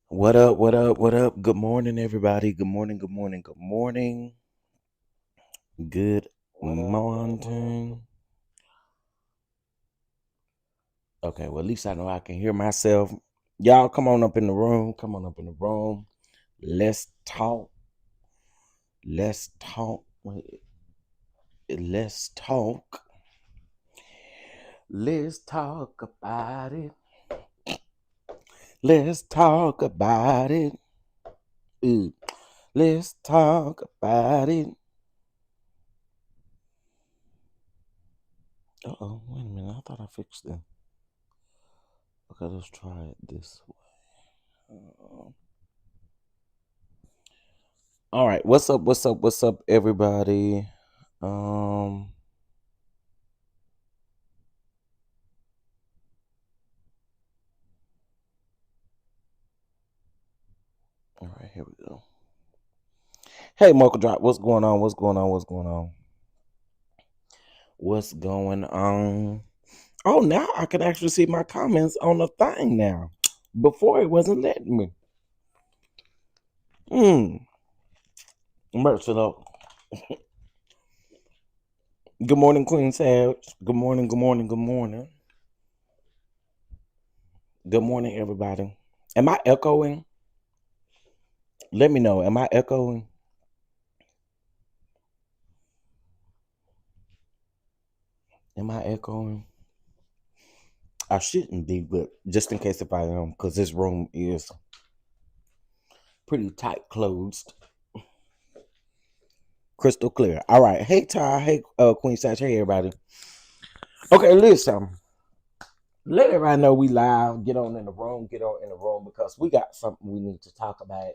What up? What up? What up? Good morning, everybody. Good morning. Good morning. Good morning. Good morning. Okay, well, at least I know I can hear myself. Y'all, come on up in the room. Come on up in the room. Let's talk. Let's talk. Let's talk. Let's talk about it. Let's talk about it. Ooh. Let's talk about it. Uh-oh, wait a minute. I thought I fixed it. Okay, let's try it this way. All right, what's up? What's up? What's up, everybody? Um, all right, here we go. Hey, Mocha Drop, what's going on? What's going on? What's going on? What's going on? Oh, now I can actually see my comments on the thing now. Before it wasn't letting me. Mercy Lord. Good morning, Queen Sage. Good morning. Good morning. Good morning. Good morning, everybody. Am I echoing? Let me know. Am I echoing? Am I echoing? I shouldn't be, but just in case if I am, because this room is pretty tight closed. Crystal clear. All right. Hey Ty. Hey Queen Satch. Hey everybody. Okay, listen. Let everybody know we live. Get on in the room. Get on in the room because we got something we need to talk about.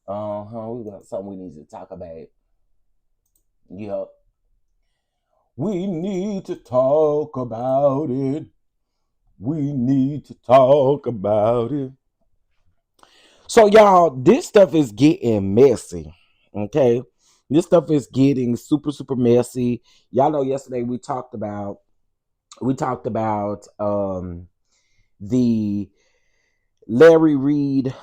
We got something we need to talk about. Yep. We need to talk about it. We need to talk about it. So y'all, this stuff is getting messy. Okay. This stuff is getting super, super messy. Y'all know yesterday we talked about the Larry Reed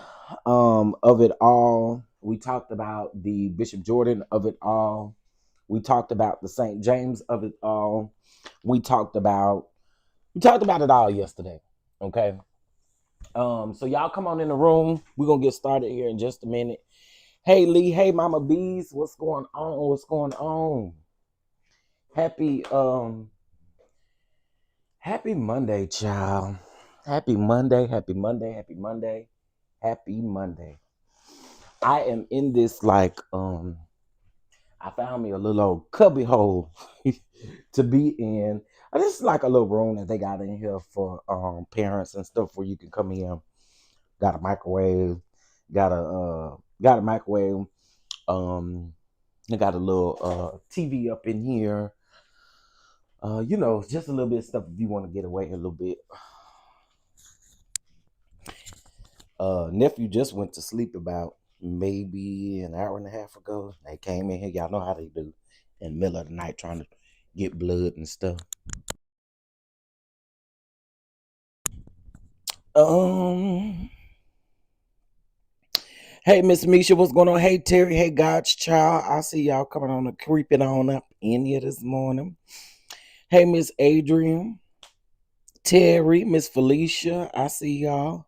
of it all. We talked about the Bishop Jordan of it all. We talked about the St. James of it all. We talked about it all yesterday. Okay. So y'all come on in the room. We're gonna get started here in just a minute. Hey Lee, hey Mama Bees, what's going on? What's going on? Happy Happy Monday, child. Happy Monday, happy Monday, happy Monday, happy Monday. I am in this I found me a little old cubby hole to be in. This is like a little room that they got in here for parents and stuff where you can come in. Got a microwave, got a microwave. I got a little TV up in here. Just a little bit of stuff if you want to get away a little bit. Nephew just went to sleep about maybe an hour and a half ago. They came in here. Y'all know how they do in the middle of the night trying to get blood and stuff. Um, hey Miss Misha, what's going on? Hey Terry, hey God's child. I see y'all coming on and creeping on up in here this morning. Hey Miss Adrian, Terry, Miss Felicia, I see y'all.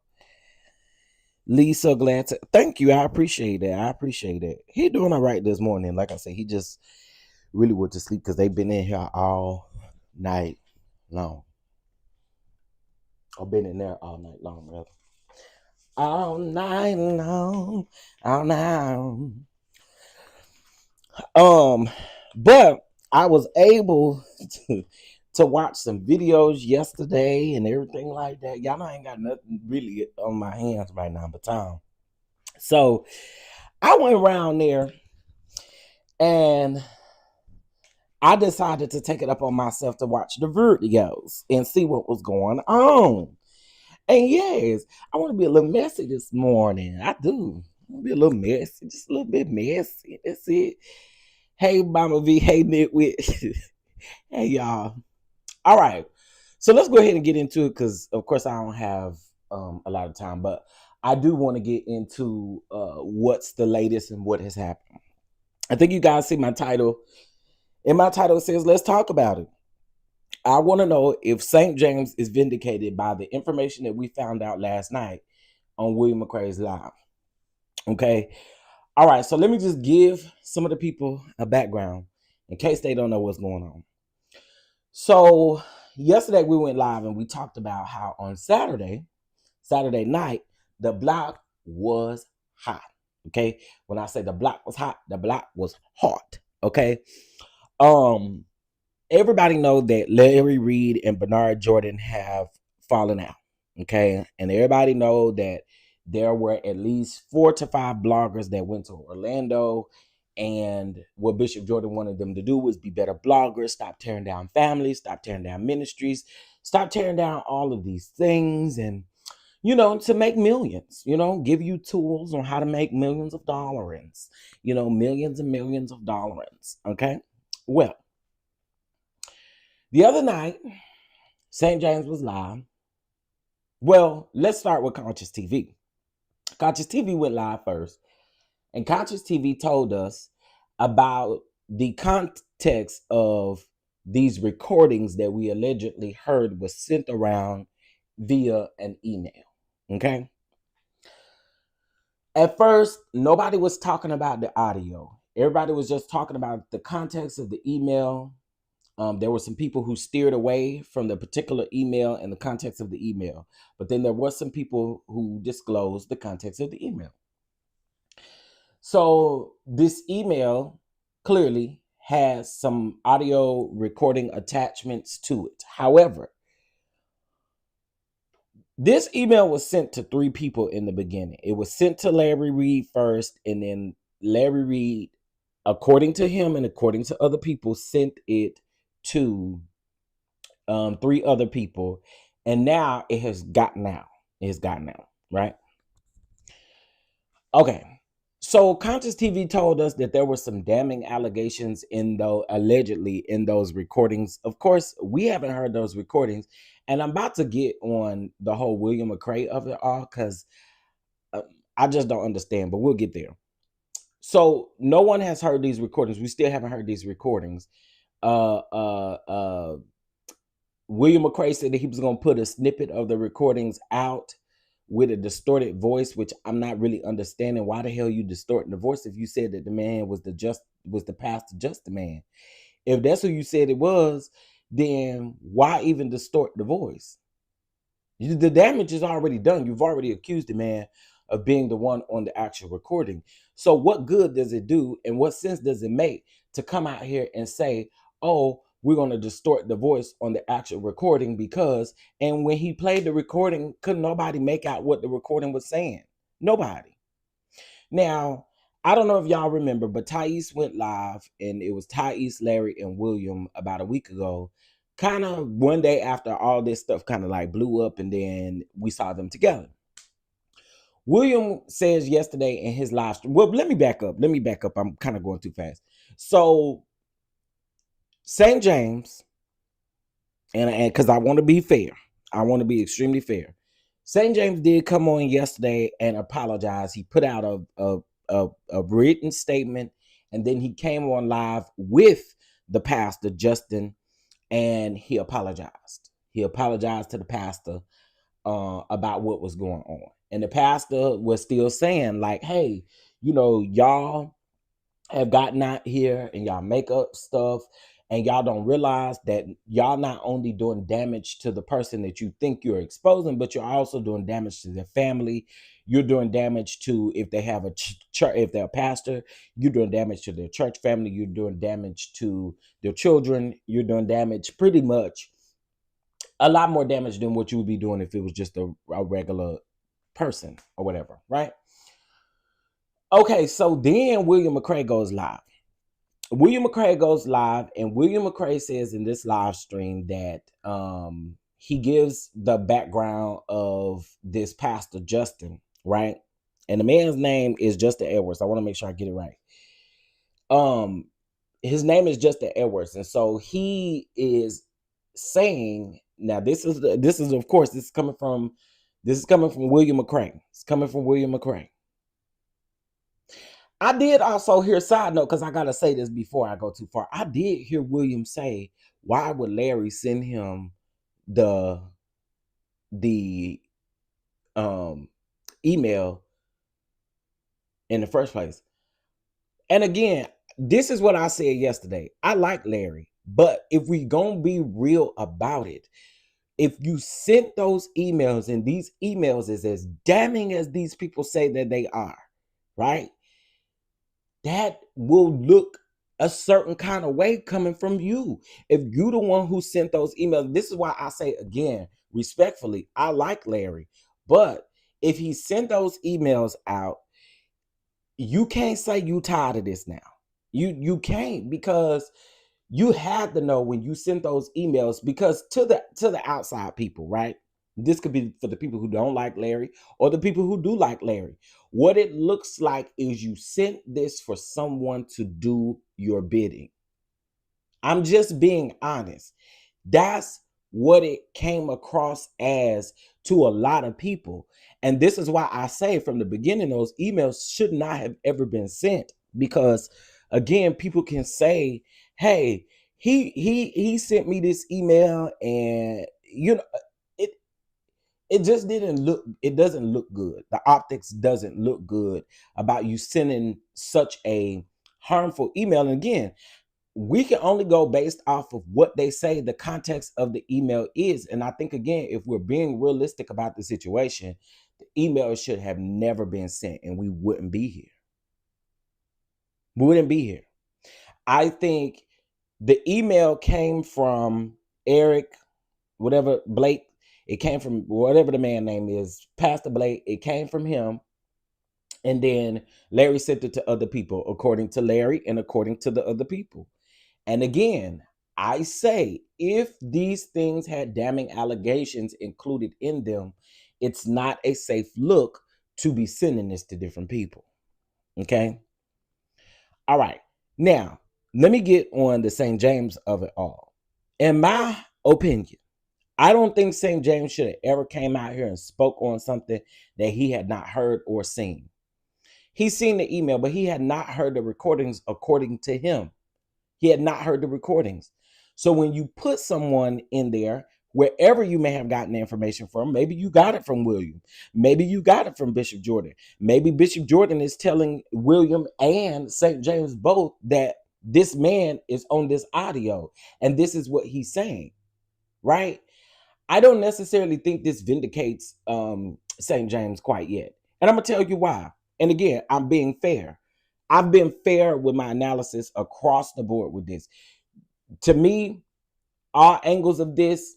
Lisa, glad to thank you. I appreciate that. I appreciate that. He doing all right this morning. Like I said, he just really went to sleep because they've been in here all night long. I've been in there all night long, rather. All night long. All night. Um, but I was able to watch some videos yesterday and everything like that. Y'all know I ain't got nothing really on my hands right now but time. So I went around there and I decided to take it up on myself to watch the videos and see what was going on. And yes, I want to be a little messy this morning. I do. I want to be a little messy, just a little bit messy. That's it. Hey, Mama V. Hey, Nitwit. Hey, y'all. All right. So let's go ahead and get into it because, of course, I don't have a lot of time, but I do want to get into what's the latest and what has happened. I think you guys see my title. In my title, it says, let's talk about it. I want to know if St. James is vindicated by the information that we found out last night on William McCray's live. Okay. All right. So let me just give some of the people a background in case they don't know what's going on. So yesterday we went live and we talked about how on Saturday night, the block was hot. Okay. When I say the block was hot, the block was hot. Okay. Everybody know that Larry Reed and Bernard Jordan have fallen out. Okay. And everybody know that there were at least 4 to 5 bloggers that went to Orlando. And what Bishop Jordan wanted them to do was be better bloggers, stop tearing down families, stop tearing down ministries, stop tearing down all of these things. And to make millions, give you tools on how to make millions of dollars, millions and millions of dollars. Okay. Well, the other night, St. James was live. Well, let's start with Conscious TV. Conscious TV went live first, and Conscious TV told us about the context of these recordings that we allegedly heard was sent around via an email. Okay. At first, nobody was talking about the audio. Everybody was just talking about the context of the email. There were some people who steered away from the particular email and the context of the email. But then there were some people who disclosed the context of the email. So this email clearly has some audio recording attachments to it. However, this email was sent to 3 people in the beginning. It was sent to Larry Reed first, and then Larry Reed, according to him and according to other people, sent it to 3 other people, and now it has gotten out. Right? Okay. So Conscious TV told us that there were some damning allegations allegedly in those recordings. Of course, we haven't heard those recordings, and I'm about to get on the whole William McCray of it all because I just don't understand, but we'll get there. So no one has heard these recordings. We still haven't heard these recordings. William McCray said that he was going to put a snippet of the recordings out with a distorted voice, which I'm not really understanding. Why the hell you distorting the voice if you said that the man was the pastor, just the man? If that's who you said it was, then why even distort the voice? The damage is already done. You've already accused the man of being the one on the actual recording. So what good does it do, and what sense does it make to come out here and say, oh, we're going to distort the voice on the actual recording and when he played the recording, couldn't nobody make out what the recording was saying? Nobody. Now, I don't know if y'all remember, but Thais went live, and it was Thais, Larry, and William about a week ago, kind of one day after all this stuff kind of like blew up, and then we saw them together. William says yesterday in his live stream, well, let me back up. I'm kind of going too fast. So St. James, and because I want to be fair, I want to be extremely fair. St. James did come on yesterday and apologize. He put out a written statement, and then he came on live with the pastor, Justin, and he apologized. He apologized to the pastor about what was going on. And the pastor was still saying, like, hey, y'all have gotten out here and y'all make up stuff, and y'all don't realize that y'all not only doing damage to the person that you think you're exposing, but you're also doing damage to their family. You're doing damage to, if they have a church, if they're a pastor, you're doing damage to their church family. You're doing damage to their children. You're doing damage, pretty much a lot more damage than what you would be doing if it was just a regular person or whatever, right? Okay, so then William McCray goes live. And William McCray says in this live stream that he gives the background of this pastor, Justin, right? And the man's name is Justin Edwards. I want to make sure I get it right. His name is Justin Edwards, and so he is saying, now this is of course, this is coming from This is coming from William McCray. It's coming from William McCray. I did also hear, side note, because I gotta say this before I go too far. I did hear William say, why would Larry send him the the um email in the first place? And again, this is what I said yesterday. I like Larry, but if we gonna be real about it, if you sent those emails and these emails is as damning as these people say that they are, right? That will look a certain kind of way coming from you. If you the one who sent those emails, this is why I say again, respectfully, I like Larry, but if he sent those emails out, you can't say you tired of this now. You can't, because you had to know when you sent those emails, because to the outside people, right? This could be for the people who don't like Larry or the people who do like Larry. What it looks like is you sent this for someone to do your bidding. I'm just being honest. That's what it came across as to a lot of people. And this is why I say from the beginning, those emails should not have ever been sent. Because again, people can say, hey, he sent me this email, and it it just it doesn't look good. The optics doesn't look good about you sending such a harmful email. And again, we can only go based off of what they say the context of the email is. And I think, again, if we're being realistic about the situation, the email should have never been sent, and we wouldn't be here. We wouldn't be here. I think the email came from Eric, whatever, Blake. It came from whatever the man name is, Pastor Blake. It came from him. And then Larry sent it to other people, according to Larry and according to the other people. And again, I say, if these things had damning allegations included in them, it's not a safe look to be sending this to different people. Okay. All right. Now, let me get on the St. James of it all. In my opinion, I don't think St. James should have ever came out here and spoke on something that he had not heard or seen. He's seen the email, but he had not heard the recordings according to him. He had not heard the recordings. So when you put someone in there, wherever you may have gotten the information from, maybe you got it from William, maybe you got it from Bishop Jordan, maybe Bishop Jordan is telling William and St. James both that this man is on this audio and this is what he's saying, right? I don't necessarily think this vindicates St. James quite yet. And I'm going to tell you why. And again, I'm being fair. I've been fair with my analysis across the board with this. To me, all angles of this,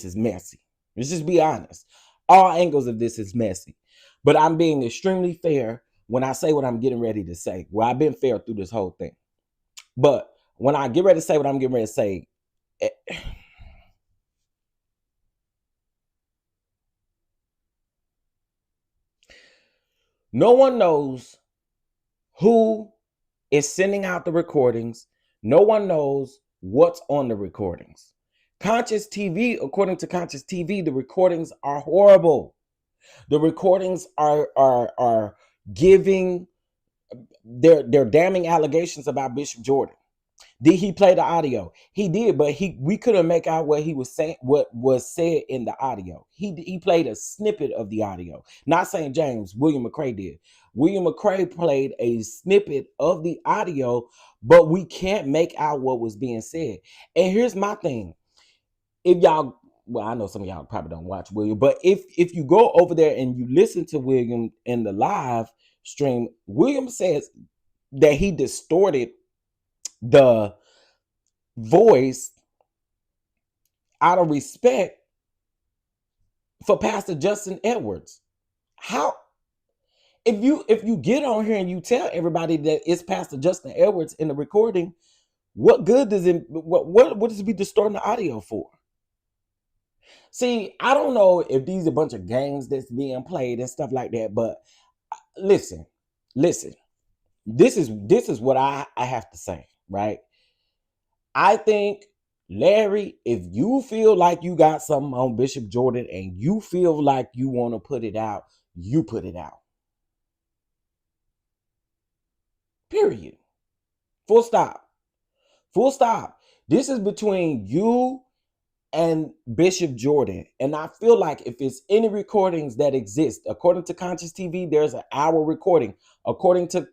is messy. Let's just be honest. All angles of this is messy. But I'm being extremely fair when I say what I'm getting ready to say. Well, I've been fair through this whole thing. But when I get ready to say what I'm getting ready to say, no one knows who is sending out the recordings. No one knows what's on the recordings. Conscious TV, according to Conscious TV, the recordings are horrible. The recordings are giving their damning allegations about Bishop Jordan. Did he play the audio? He did, but we couldn't make out what he was saying, what was said in the audio. He played a snippet of the audio. Not St. James, William McCray did. William McCray played a snippet of the audio, but we can't make out what was being said. And here's my thing. If y'all, well, I know some of y'all probably don't watch William, but if you go over there and you listen to William in the live stream, William says that he distorted the voice out of respect for Pastor Justin Edwards. How, if you get on here and you tell everybody that it's Pastor Justin Edwards in the recording, what good does it, what does it be distorting the audio for? See, I don't know if these are a bunch of games that's being played and stuff like that, but listen, this is what I have to say, right? I think Larry, if you feel like you got something on Bishop Jordan and you feel like you want to put it out, you put it out. Period. Full stop. Full stop. This is between you and Bishop Jordan. And I feel like if it's any recordings that exist, according to Conscious TV, there's an hour recording. According to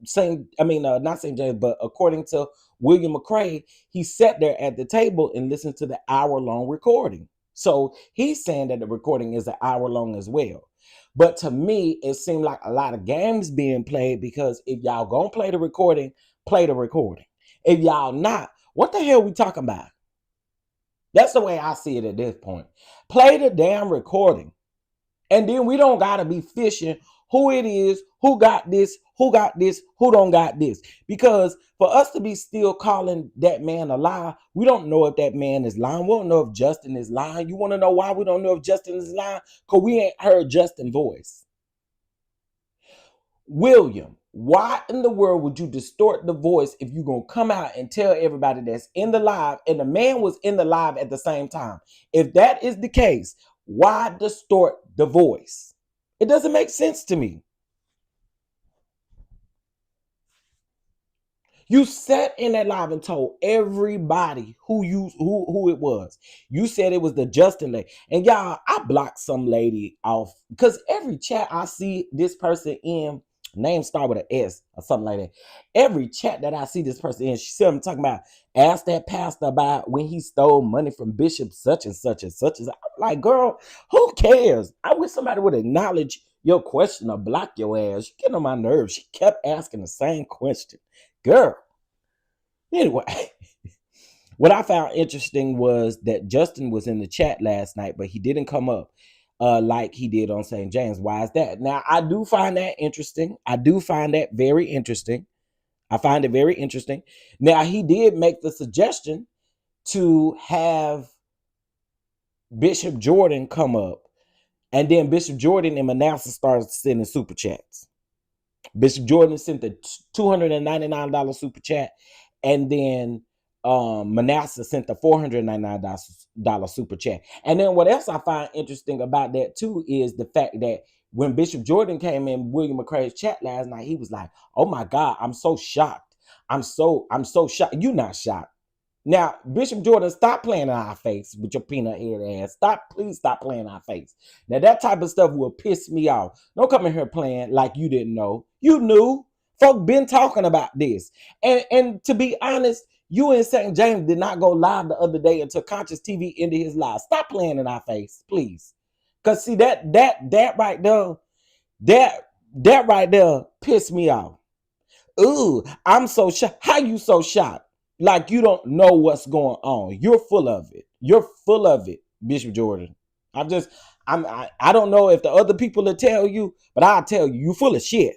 Saint, not St. James, but according to William McCrae, he sat there at the table and listened to the hour-long recording. So he's saying that the recording is an hour long as well. But to me, it seemed like a lot of games being played, because if y'all gonna play the recording, play the recording. If y'all not, what the hell we talking about? That's the way I see it at this point. Play the damn recording. And then we don't got to be fishing who it is, who got this, who don't got this. Because for us to be still calling that man a lie, we don't know if that man is lying. We don't know if Justin is lying. You want to know why we don't know if Justin is lying? Because we ain't heard Justin's voice. William, why in the world would you distort the voice if you're going to come out and tell everybody that's in the live, and the man was in the live at the same time? If that is the case, why distort the voice? It doesn't make sense to me. You sat in that live and told everybody who it was. You said it was the Justin lady. And y'all, I blocked some lady off because every chat I see this person in, name start with an S or something like that. Every chat that I see this person in, she said I'm talking about, ask that pastor about when he stole money from Bishop such and such and such. I'm like, girl, who cares? I wish somebody would acknowledge your question or block your ass. You get on my nerves. She kept asking the same question. Girl. Anyway, what I found interesting was that Justin was in the chat last night, but he didn't come up like he did on St. James. Why is that? Now, I do find that interesting. I do find that very interesting. I find it very interesting. Now, he did make the suggestion to have Bishop Jordan come up, and then Bishop Jordan and Manasseh started sending super chats. Bishop Jordan sent the $299 super chat, and then Manasseh sent the $499 super chat. And then what else I find interesting about that too is the fact that when Bishop Jordan came in William McCrae's chat last night, he was like, "Oh my God, I'm so shocked. I'm so shocked." You not shocked. Now, Bishop Jordan, stop playing in our face with your peanut head ass. Please stop playing in our face. Now, that type of stuff will piss me off. Don't come in here playing like you didn't know. You knew. Folk been talking about this. And to be honest, you and St. James did not go live the other day until Conscious TV ended his live. Stop playing in our face, please. Because see, that right there, that right there pissed me off. Ooh, I'm so shocked. How you so shocked? Like you don't know what's going on. You're full of it. You're full of it, Bishop Jordan. I don't know if the other people will tell you, but I'll tell you, you full of shit.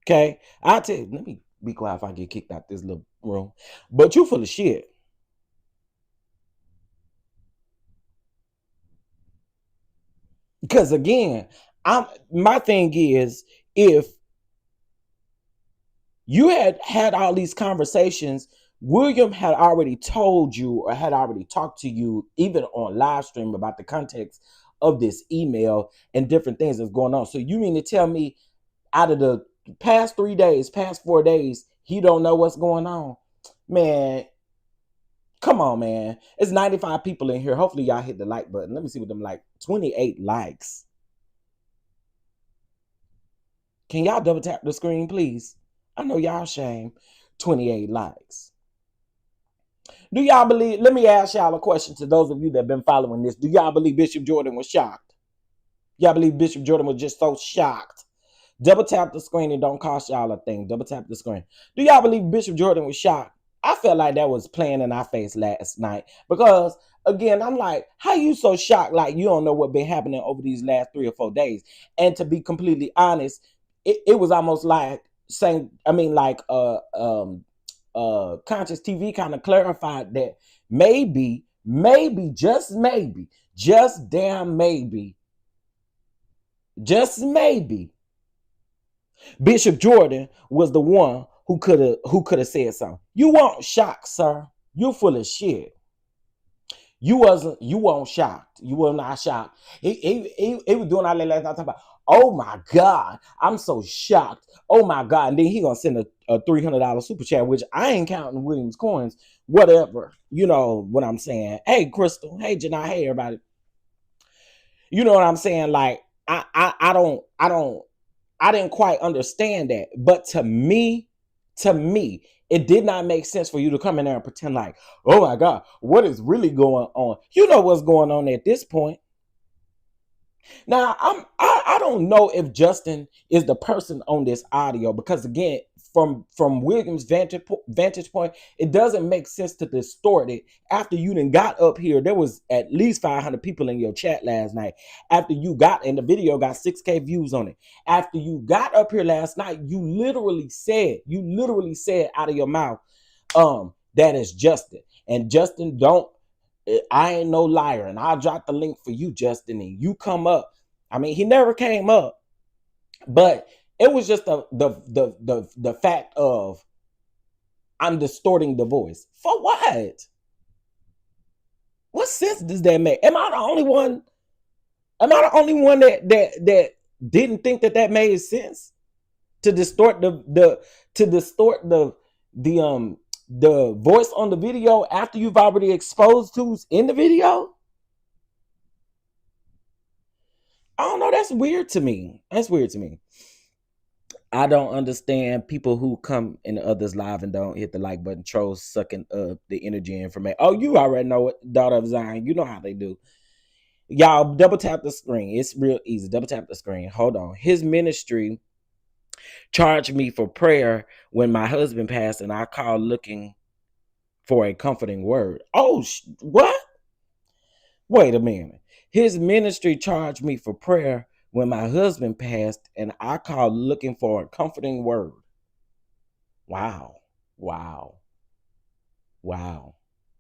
Okay? I'll tell you, let me be quiet if I get kicked out this little room. But you full of shit. Because again, my thing is, if you had all these conversations, William had already told you or had already talked to you, even on live stream, about the context of this email and different things that's going on. So you mean to tell me out of the past 3 days, past 4 days, he don't know what's going on? Man, come on, man. It's 95 people in here. Hopefully y'all hit the like button. Let me see what them like. 28 likes. Can y'all double tap the screen, please? I know y'all shame. 28 likes. Do y'all believe, let me ask y'all a question to those of you that have been following this. Do y'all believe Bishop Jordan was shocked? Y'all believe Bishop Jordan was just so shocked? Double tap the screen. It don't cost y'all a thing. Double tap the screen. Do y'all believe Bishop Jordan was shocked? I felt like that was playing in our face last night. Because, again, I'm like, how you so shocked like you don't know what been happening over these last 3 or 4 days? And to be completely honest, it was almost like saying, Conscious TV kind of clarified that maybe, just damn maybe, just maybe, Bishop Jordan was the one who could have said something. You weren't shocked, sir. You full of shit. You weren't shocked. You were not shocked. He was doing all that last night talking about, oh my God, I'm so shocked. Oh my God. And then he gonna send a $300 super chat, which I ain't counting Williams coins, whatever. You know what I'm saying? Hey, Crystal. Hey, Janai. Hey, everybody. You know what I'm saying? Like, I didn't quite understand that. But to me, it did not make sense for you to come in there and pretend like, oh my God, what is really going on? You know what's going on at this point. Now, I don't know if Justin is the person on this audio, because again, from Williams' vantage point, it doesn't make sense to distort it. After you then got up here, there was at least 500 people in your chat last night. After you got, and the video got 6K views on it. After you got up here last night, you literally said out of your mouth, that is Justin. And Justin, I ain't no liar, and I'll drop the link for you, Justin, and you come up. I mean, he never came up, but it was just the fact of, I'm distorting the voice. For what? What sense does that make? Am I the only one? Am I the only one that didn't think that made sense? To distort the voice on the video after you've already exposed who's in the video? I don't know. That's weird to me. I don't understand people who come in others live and don't hit the like button. Trolls sucking up the energy and information. Oh, you already know it, daughter of Zion. You know how they do. Y'all double tap the screen. It's real easy. Double tap the screen. Hold on. His ministry charged me for prayer when my husband passed, and I called looking for a comforting word. Oh, what? Wait a minute. His ministry charged me for prayer when my husband passed, and I called looking for a comforting word. Wow.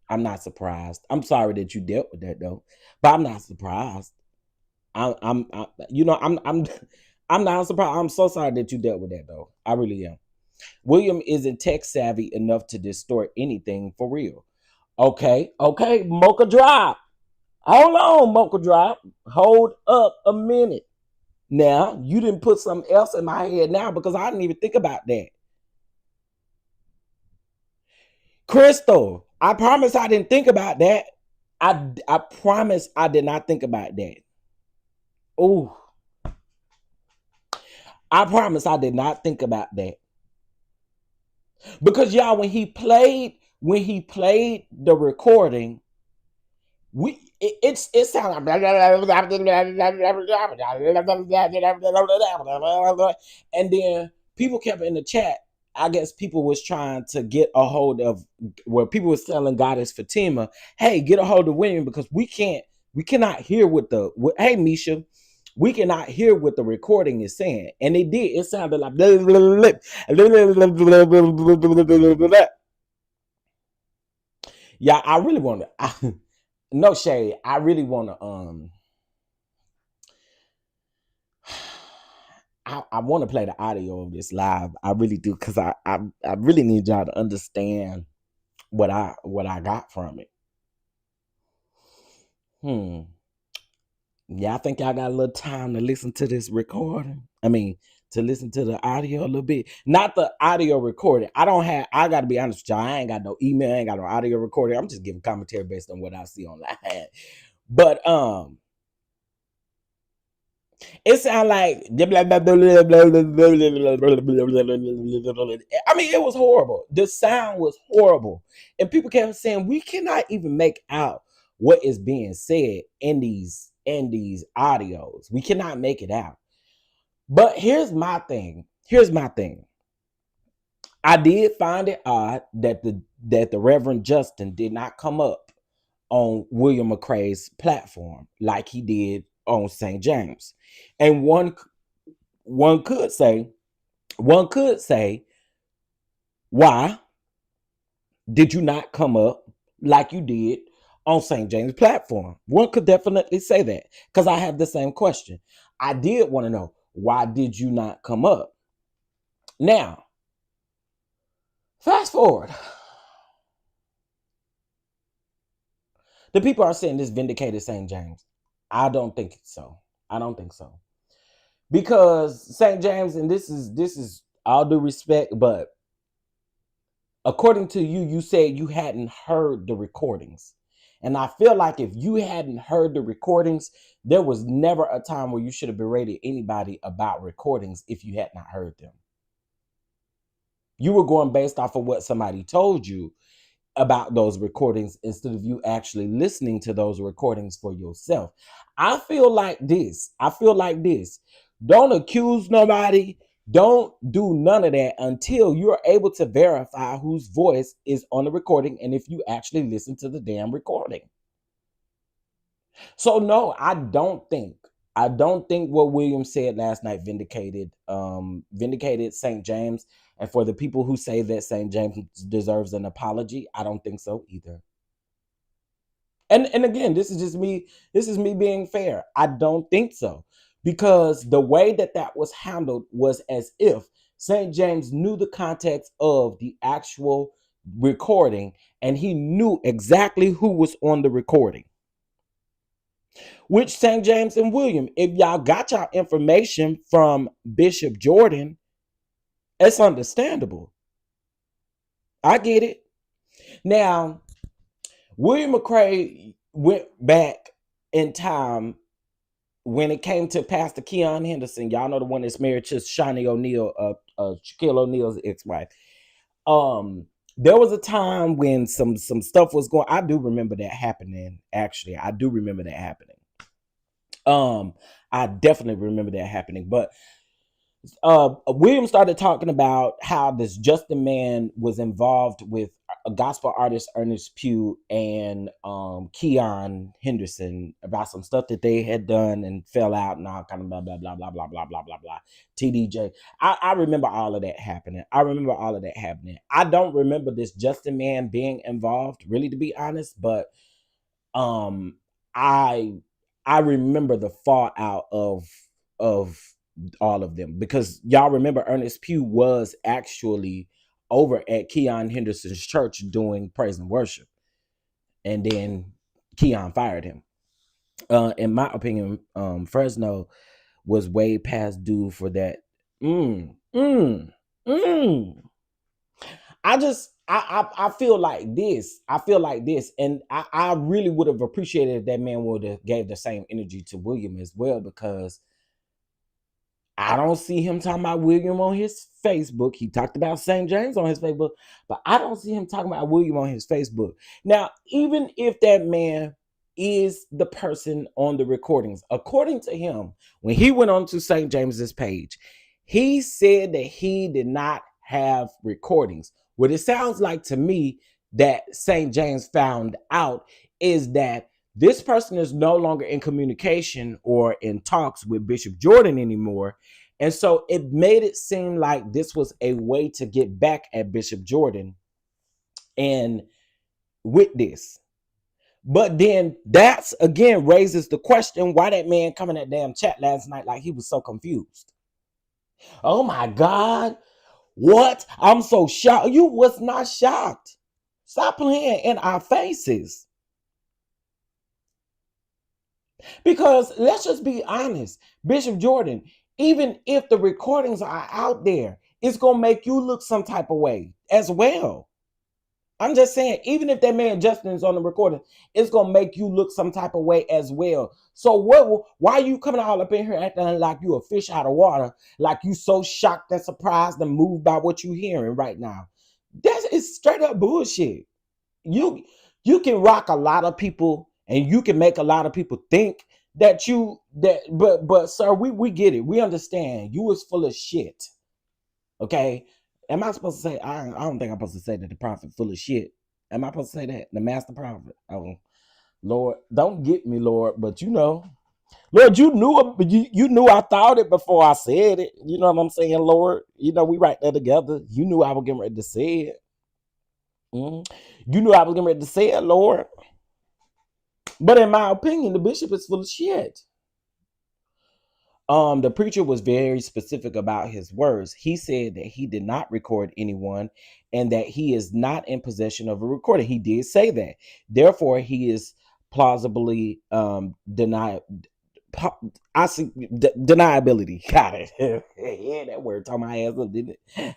I'm not surprised. I'm sorry that you dealt with that though, but I'm not surprised. I'm not surprised. I'm so sorry that you dealt with that though. I really am. William isn't tech savvy enough to distort anything for real. Okay, Mocha drop. Hold on, Mocha drop. Hold up a minute. Now, you didn't put something else in my head now, because I didn't even think about that. Crystal, I promise I didn't think about that. I promise I did not think about that. Oh, I promise I did not think about that. Because y'all, when he played the recording, it sounded like, and then people kept in the chat. I guess people was trying to get a hold of, where people was telling Goddess Fatima, hey, get a hold of William, because we cannot hear hey Misha, we cannot hear what the recording is saying. And they did. It sounded like yeah, I really want to no shade. I really want to I want to play the audio of this live. I really do, because I really need y'all to understand what I got from it. Yeah, I think y'all got a little time to listen to this recording. I mean, to listen to the audio a little bit. Not the audio recording. I got to be honest with y'all. I ain't got no email. I ain't got no audio recording. I'm just giving commentary based on what I see online. But it sound like, I mean, it was horrible. The sound was horrible. And people kept saying, we cannot even make out what is being said in these audios. We cannot make it out. But here's my thing. I did find it odd that the Reverend Justin did not come up on William McCrae's platform like he did on St. James. And one could say, why did you not come up like you did on St. James' platform? One could definitely say that, because I have the same question. I did want to know, why did you not come up? Now, fast forward. The people are saying this vindicated St. James. I don't think so. I don't think so. Because St. James, and this is all due respect, but according to you, you said you hadn't heard the recordings. And I feel like if you hadn't heard the recordings, there was never a time where you should have berated anybody about recordings if you had not heard them. You were going based off of what somebody told you about those recordings instead of you actually listening to those recordings for yourself. I feel like this. Don't accuse nobody. Don't do none of that until you're able to verify whose voice is on the recording and if you actually listen to the damn recording. So no, I don't think what William said last night vindicated St. James. And for the people who say that St. James deserves an apology, I don't think so either. And again, this is me being fair. I don't think so. Because the way that was handled was as if St. James knew the context of the actual recording and he knew exactly who was on the recording. Which St. James and William, if y'all got y'all information from Bishop Jordan, it's understandable. I get it. Now, William McCrae went back in time when it came to Pastor Keon Henderson. Y'all know the one that's married to Shawnee O'Neal, Shaquille O'Neal's ex-wife. There was a time when some stuff was going. I do remember that happening. Actually, I do remember that happening. I definitely remember that happening. But William started talking about how this Justin man was involved with a gospel artist, Ernest Pugh, and Keon Henderson about some stuff that they had done and fell out and all kind of blah, blah, blah, blah, blah, blah, blah, blah, blah. TDJ. I remember all of that happening. I don't remember this Justin man being involved, really, to be honest, but I remember the fallout of all of them, because y'all remember Ernest Pugh was actually over at Keon Henderson's church doing praise and worship, and then Keon fired him. In my opinion, Fresno was way past due for that. I feel like this. And I really would have appreciated if that man would have gave the same energy to William as well, because I don't see him talking about William on his Facebook. He talked about St. James on his Facebook, but I don't see him talking about William on his Facebook. Now, even if that man is the person on the recordings, according to him, when he went on to St. James's page, he said that he did not have recordings. What it sounds like to me that St. James found out is that this person is no longer in communication or in talks with Bishop Jordan anymore. And so it made it seem like this was a way to get back at Bishop Jordan and with this. But then that's again raises the question, why that man coming that damn chat last night like he was so confused. Oh my God. What? I'm so shocked. You was not shocked. Stop playing in our faces. Because let's just be honest, Bishop Jordan, even if the recordings are out there, it's going to make you look some type of way as well. I'm just saying, even if that man Justin is on the recording, it's going to make you look some type of way as well. So why are you coming all up in here acting like you a fish out of water, like you so shocked and surprised and moved by what you're hearing right now? That is straight up bullshit. You can rock a lot of people and you can make a lot of people think but sir, we get it. We understand. You was full of shit. Okay. Am I supposed to say, I don't think I'm supposed to say that the prophet full of shit. Am I supposed to say that? The master prophet. Oh, Lord, don't get me, Lord, but Lord, you knew I thought it before I said it. You know what I'm saying, Lord? We right there together. You knew I was getting ready to say it. You knew I was getting ready to say it, Lord. But in my opinion, the bishop is full of shit. The preacher was very specific about his words. He said that he did not record anyone and that he is not in possession of a recording. He did say that. Therefore, he is plausibly deny. I see deniability. Got it. Yeah, that word tore my ass up, didn't it?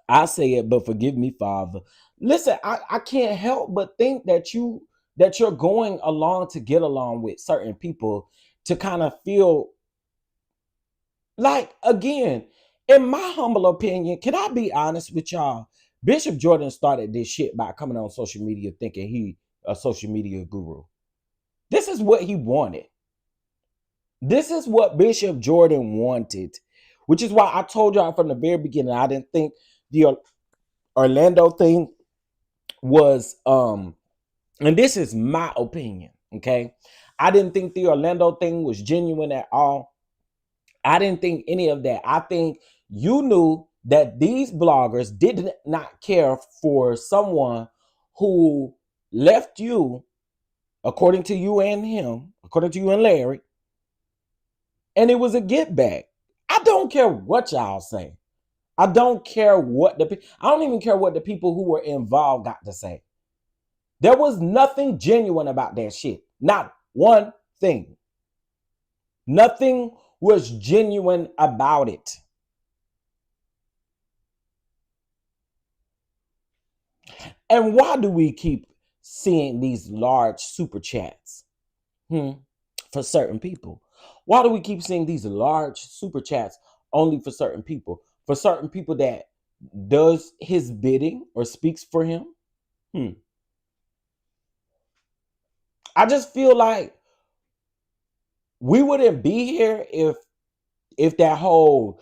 I say it, but forgive me, Father. Listen, I can't help but think that you're going along to get along with certain people to kind of feel like, again, in my humble opinion, can I be honest with y'all? Bishop Jordan started this shit by coming on social media thinking he a social media guru. This is what he wanted. This is what Bishop Jordan wanted, which is why I told y'all from the very beginning I didn't think the Orlando thing was and this is my opinion, okay? I didn't think the Orlando thing was genuine at all. I didn't think any of that. I think you knew that these bloggers did not care for someone who left you, according to you and him, according to you and Larry, and it was a get back. I don't care what y'all say. I don't care what I don't even care what the people who were involved got to say. There was nothing genuine about that shit. Not one thing. Nothing was genuine about it. And why do we keep seeing these large super chats for certain people? Why do we keep seeing these large super chats only for certain people? For certain people that does his bidding or speaks for him? I just feel like we wouldn't be here if that whole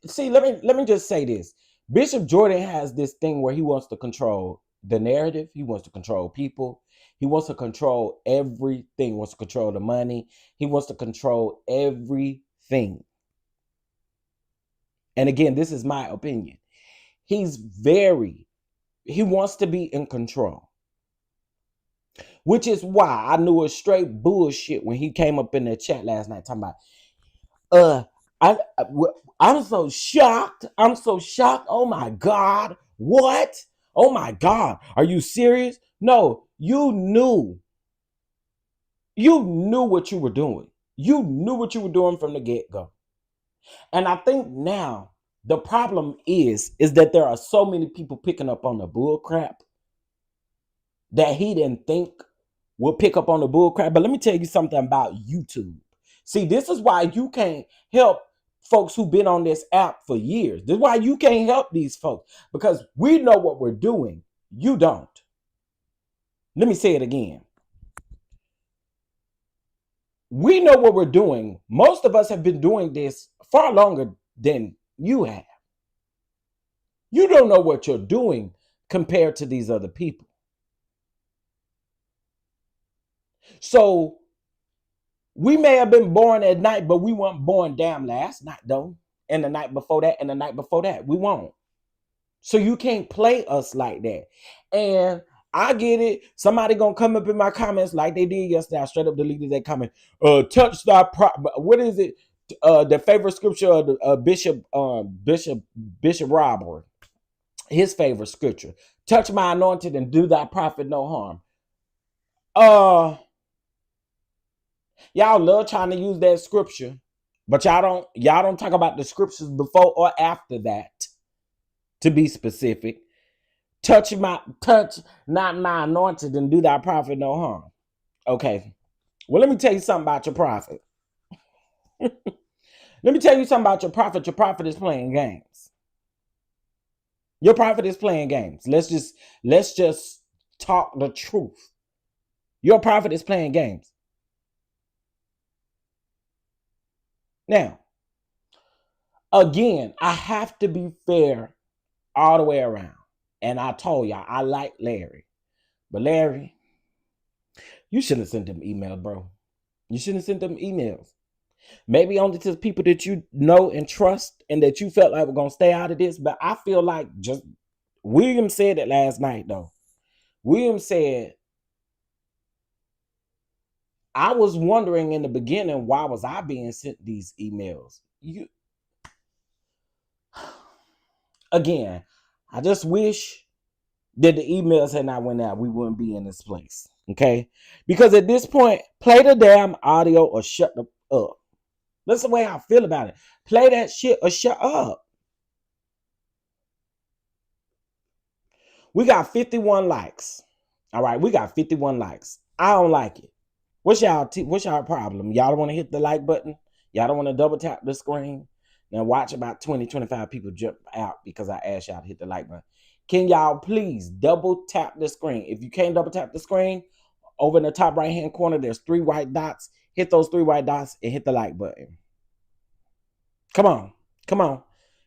see, let me just say this. Bishop Jordan has this thing where he wants to control the narrative, he wants to control people, he wants to control everything, he wants to control the money, he wants to control everything. And again, this is my opinion. He wants to be in control. Which is why I knew it was straight bullshit when he came up in the chat last night talking about I'm so shocked. I'm so shocked. Oh my God. What? Oh my God. Are you serious? No, you knew. You knew what you were doing. You knew what you were doing from the get-go. And I think now the problem is that there are so many people picking up on the bull crap that he didn't think would pick up on the bull crap. But let me tell you something about YouTube. See, this is why you can't help folks who've been on this app for years. This is why you can't help these folks, because we know what we're doing. You don't. Let me say it again. We know what we're doing. Most of us have been doing this far longer than you have. You don't know what you're doing compared to these other people. So we may have been born at night, but we weren't born damn last night though. And the night before that, and the night before that. We won't. So you can't play us like that. And I get it. Somebody gonna come up in my comments like they did yesterday. I straight up deleted that comment. Touch thy what is it? The favorite scripture of the, Bishop Robert. His favorite scripture. Touch my anointed and do thy prophet no harm. Y'all love trying to use that scripture, but y'all don't talk about the scriptures before or after that. To be specific, touch not my anointed and do thy prophet no harm. Okay. Well, let me tell you something about your prophet. Let me tell you something about your prophet. Your prophet is playing games. Your prophet is playing games. Let's just talk the truth. Your prophet is playing games. Now, again, I have to be fair all the way around. And I told y'all, I like Larry. But Larry, you shouldn't have sent them emails, bro. You shouldn't have sent them emails. Maybe only to people that you know and trust and that you felt like were going to stay out of this. But I feel like just William said it last night, though. William said, I was wondering in the beginning, why was I being sent these emails? Again, I just wish that the emails had not went out, we wouldn't be in this place. Okay? Because at this point, play the damn audio or shut the up. That's the way I feel about it. Play that shit or shut up. We got 51 likes. All right, we got 51 likes. I don't like it. What's y'all problem? Y'all don't want to hit the like button? Y'all don't want to double tap the screen? Now watch about 20, 25 people jump out because I asked y'all to hit the like button. Can y'all please double tap the screen? If you can't double tap the screen, over in the top right hand corner, there's 3 white dots. Hit those 3 white dots and hit the like button. Come on. Come on.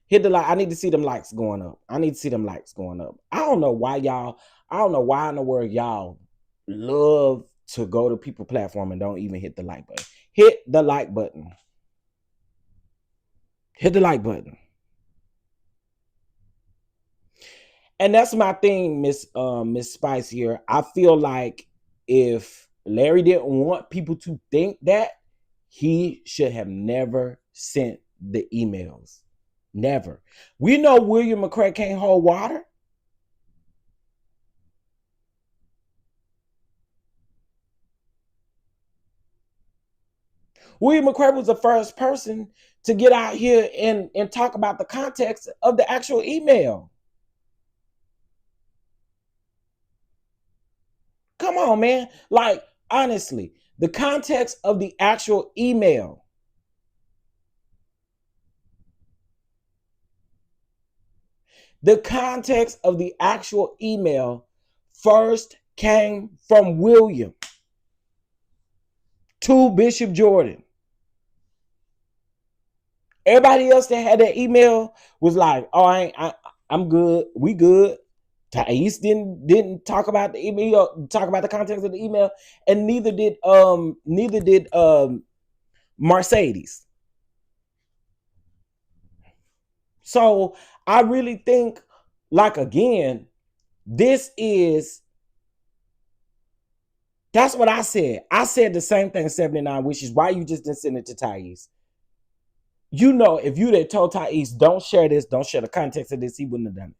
Hit the like. I need to see them likes going up. I need to see them likes going up. I don't know why in the world y'all love to go to people platform and don't even hit the like button. Hit the like button. Hit the like button. And that's my thing, Miss Spice here. I feel like if Larry didn't want people to think that, he should have never sent the emails. Never. We know William McCray can't hold water. William McCray was the first person to get out here and talk about the context of the actual email. Come on, man. Like, honestly, the context of the actual email. The context of the actual email first came from William to Bishop Jordan. Everybody else that had that email was like, "Oh, I'm good. We good." Thais didn't talk about the email, talk about the context of the email, and neither did Mercedes. So I really think, like, again, this is, that's what I said. I said the same thing 79 wishes. Why you just didn't send it to Thais? You know, if you'd have told Thais, don't share this, don't share the context of this, he wouldn't have done it.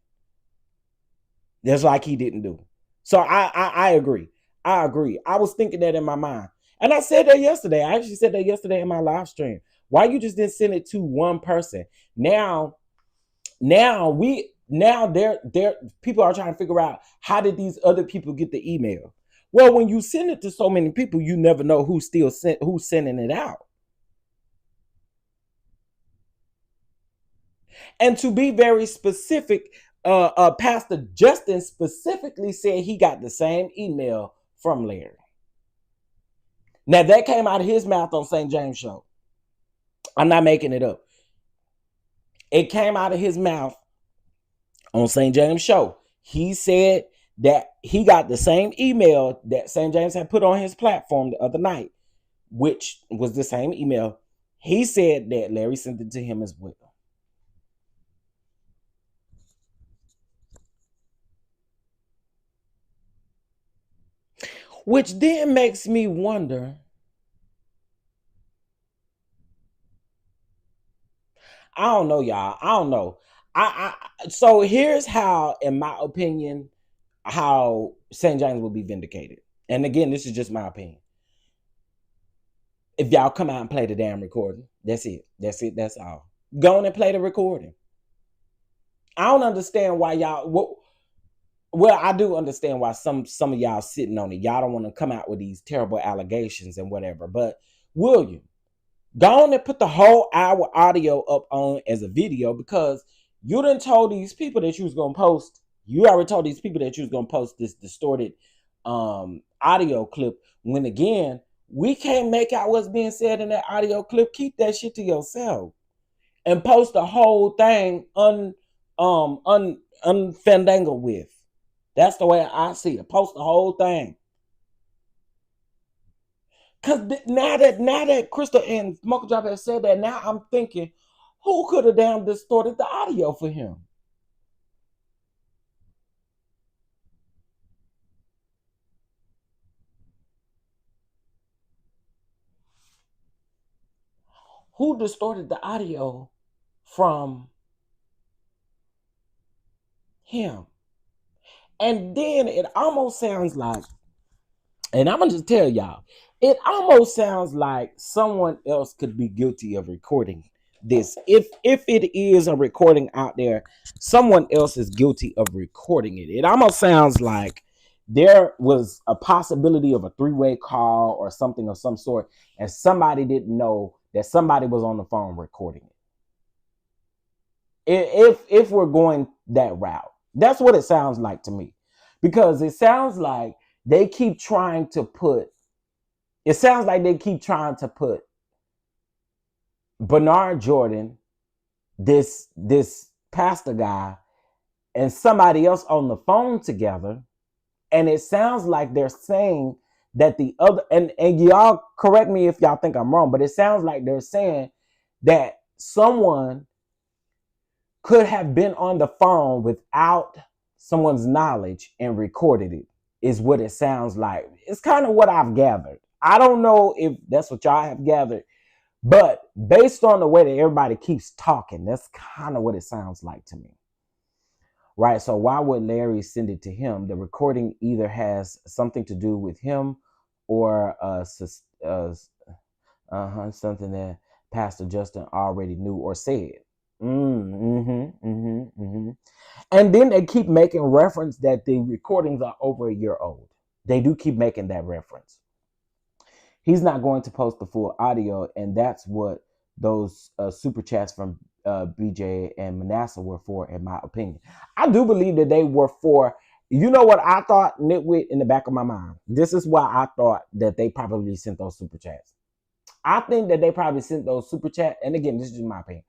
That's like he didn't do. So I agree. I agree. I was thinking that in my mind. And I said that yesterday. I actually said that yesterday in my live stream. Why you just didn't send it to one person? Now they're people are trying to figure out, how did these other people get the email? Well, when you send it to so many people, you never know who's sending it out. And to be very specific, Pastor Justin specifically said he got the same email from Larry. Now that came out of his mouth on St. James Show. I'm not making it up. It came out of his mouth on St. James Show. He said that he got the same email that St. James had put on his platform the other night, which was the same email. He said that Larry sent it to him as well. Which then makes me wonder, I don't know, y'all. I don't know. So here's how, in my opinion, how St. James will be vindicated. And again, this is just my opinion. If y'all come out and play the damn recording, that's it. That's it. That's all. Go on and play the recording. I don't understand why y'all. Well, I do understand why some of y'all sitting on it. Y'all don't want to come out with these terrible allegations and whatever. But William, go on and put the whole hour audio up on as a video, because you done told these people that you was gonna post. You already told these people that you was gonna post this distorted audio clip. When again, we can't make out what's being said in that audio clip. Keep that shit to yourself and post the whole thing unfandangled with. That's the way I see it. Post the whole thing. Cause now that Crystal and Smoker Drop have said that, now I'm thinking, who could have damn distorted the audio for him? Who distorted the audio from him? And then it almost sounds like, and I'm gonna just tell y'all, it almost sounds like someone else could be guilty of recording this. If it is a recording out there, someone else is guilty of recording it. It almost sounds like there was a possibility of a three-way call or something of some sort, and somebody didn't know that somebody was on the phone recording it. If we're going that route, that's what it sounds like to me, because it sounds like they keep trying to put Bernard Jordan, this pastor guy, and somebody else on the phone together, and it sounds like they're saying that the other, and y'all correct me if y'all think I'm wrong, but it sounds like they're saying that someone could have been on the phone without someone's knowledge and recorded it, is what it sounds like. It's kind of what I've gathered. I don't know if that's what y'all have gathered, but based on the way that everybody keeps talking, that's kind of what it sounds like to me. Right? So why would Larry send it to him? The recording either has something to do with him or something that Pastor Justin already knew or said. And then they keep making reference that the recordings are over a year old. They do keep making that reference. He's not going to post the full audio, and that's what those super chats from BJ and Manasseh were for, in my opinion. I do believe that they were for, you know what I thought, nitwit, in the back of my mind? This is why I thought that they probably sent those super chats. I think that they probably sent those super chats, and again, this is just my opinion.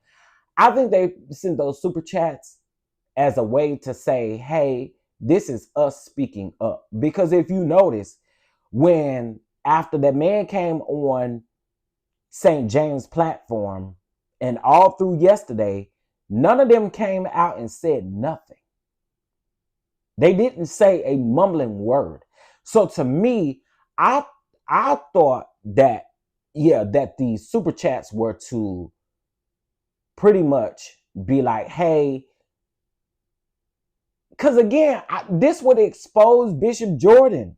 I think they sent those super chats as a way to say, hey, this is us speaking up. Because if you notice, when after that man came on St. James platform and all through yesterday, none of them came out and said nothing. They didn't say a mumbling word. So to me, I thought that, that these super chats were to pretty much be like, hey, because again, this would expose Bishop Jordan.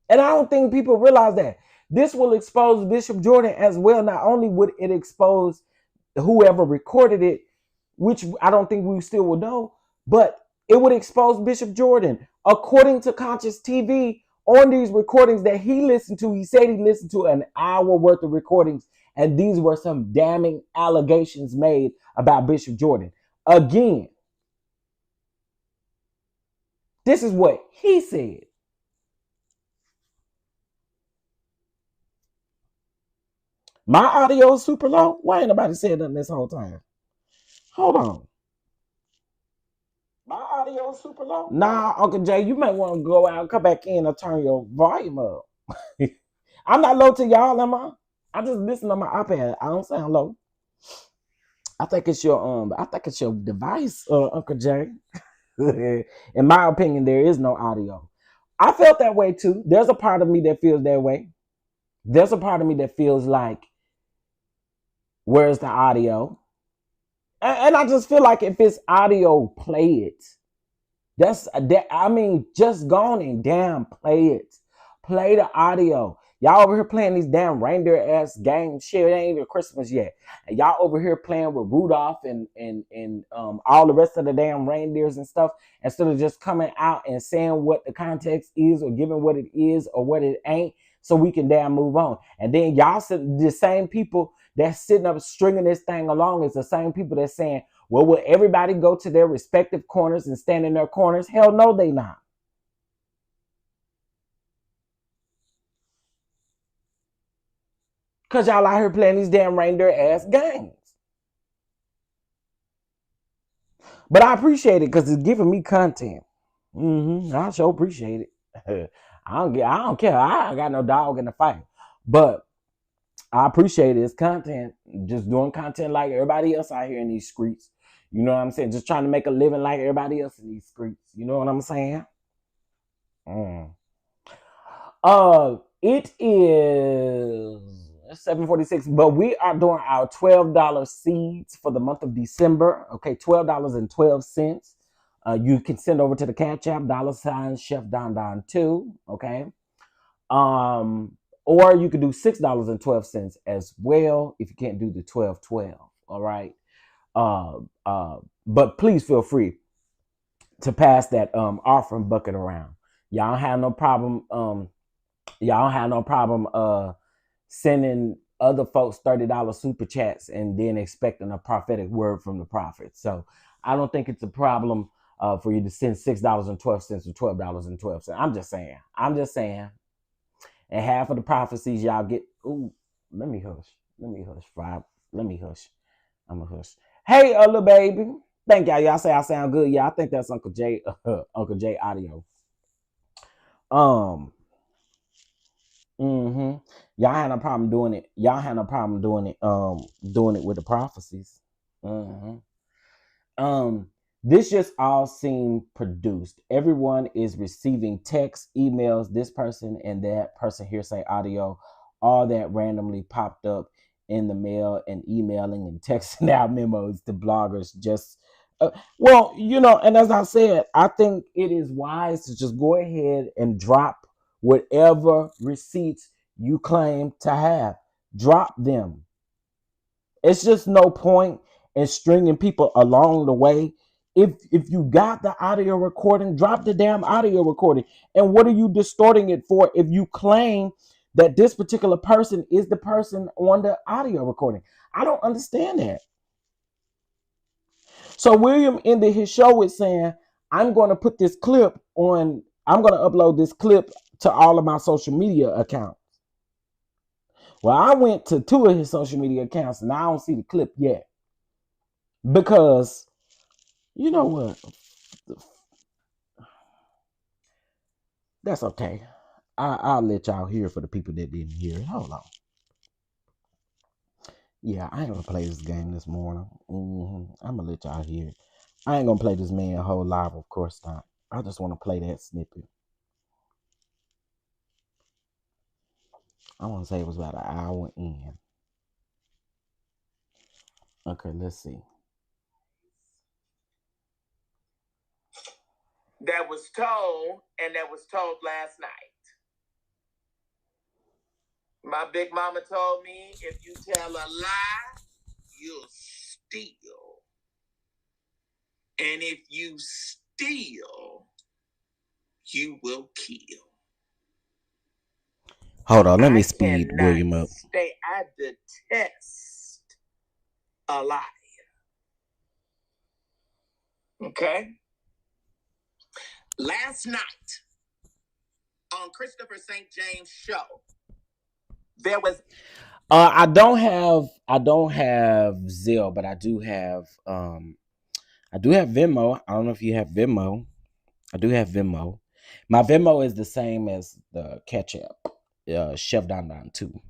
And I don't think people realize that. This will expose Bishop Jordan as well. Not only would it expose whoever recorded it, which I don't think we still will know, but it would expose Bishop Jordan. According to Conscious TV, on these recordings that he listened to, he said he listened to an hour worth of recordings, and these were some damning allegations made about Bishop Jordan. Again, this is what he said. My audio is super low. Why ain't nobody said nothing this whole time? Hold on. My audio is super low. Nah, Uncle Jay, you might want to go out and come back in and turn your volume up. I'm not low to y'all, am I? I just listen on my iPad. I don't sound low. I think it's your device, Uncle Jay. In my opinion, there is no audio. I felt that way too. There's a part of me that feels that way. There's a part of me that feels like, where's the audio? And I just feel like if it's audio, play it. Just go on and damn play it. Play the audio. Y'all over here playing these damn reindeer ass games. Shit, it ain't even Christmas yet. And y'all over here playing with Rudolph and all the rest of the damn reindeers and stuff, instead of just coming out and saying what the context is, or giving what it is or what it ain't, so we can damn move on. And then y'all, the same people that's sitting up stringing this thing along is the same people that's saying, well, will everybody go to their respective corners and stand in their corners? Hell no, they not. Because y'all out here playing these damn reindeer ass games. But I appreciate it because it's giving me content. I sure appreciate it. I don't care. I ain't got no dog in the fight. But I appreciate it. It's content. Just doing content like everybody else out here in these streets. You know what I'm saying? Just trying to make a living like everybody else in these streets. You know what I'm saying? It is 7:46, but we are doing our $12 seeds for the month of December. Okay, $12.12. You can send over to the Cash App, $ Chef DonDon 2. Okay. Or you could do $6.12 as well if you can't do the 12.12. All right. Uh, but please feel free to pass that offering bucket around. Y'all have no problem. Y'all have no problem sending other folks $30 super chats and then expecting a prophetic word from the prophet. So I don't think it's a problem for you to send $6.12 or $12.12. I'm just saying. I'm just saying. And half of the prophecies y'all get. Ooh, let me hush. Let me hush. Let me hush. I'm a hush. Hey, little baby. Thank y'all. Y'all say I sound good. Yeah, I think that's Uncle J. Uncle J audio. Mm-hmm. Y'all had no problem doing it. Y'all had no problem doing it. Doing it with the prophecies. Mm-hmm. This just all seemed produced. Everyone is receiving texts, emails, this person and that person hearsay audio, all that randomly popped up in the mail and emailing and texting out memos to bloggers. Just well, and as I said, I think it is wise to just go ahead and drop whatever receipts you claim to have. Drop them. It's just no point in stringing people along the way. If you got the audio recording, drop the damn audio recording. And what are you distorting it for if you claim that this particular person is the person on the audio recording? I don't understand that. So William ended his show with saying, I'm going to put this clip on, I'm going to upload this clip to all of my social media accounts. Well, I went to 2 of his social media accounts and I don't see the clip yet. Because, you know what? That's okay. I'll let y'all hear for the people that didn't hear it. Hold on. Yeah, I ain't gonna play this game this morning. I'm gonna let y'all hear it. I ain't gonna play this man whole live, of course not. I just want to play that snippet. I want to say it was about an hour in. Okay, let's see. That was told, and that was told last night. My big mama told me, if you tell a lie, you'll steal. And if you steal, you will kill. Hold on, let me speed William up. I detest a lie. Okay? Last night, on Christopher St. James' show, there was I don't have Zelle, but I do have Venmo. I don't know if you have Venmo. I do have Venmo. My Venmo is the same as the Cash App, Chef DonDon 2.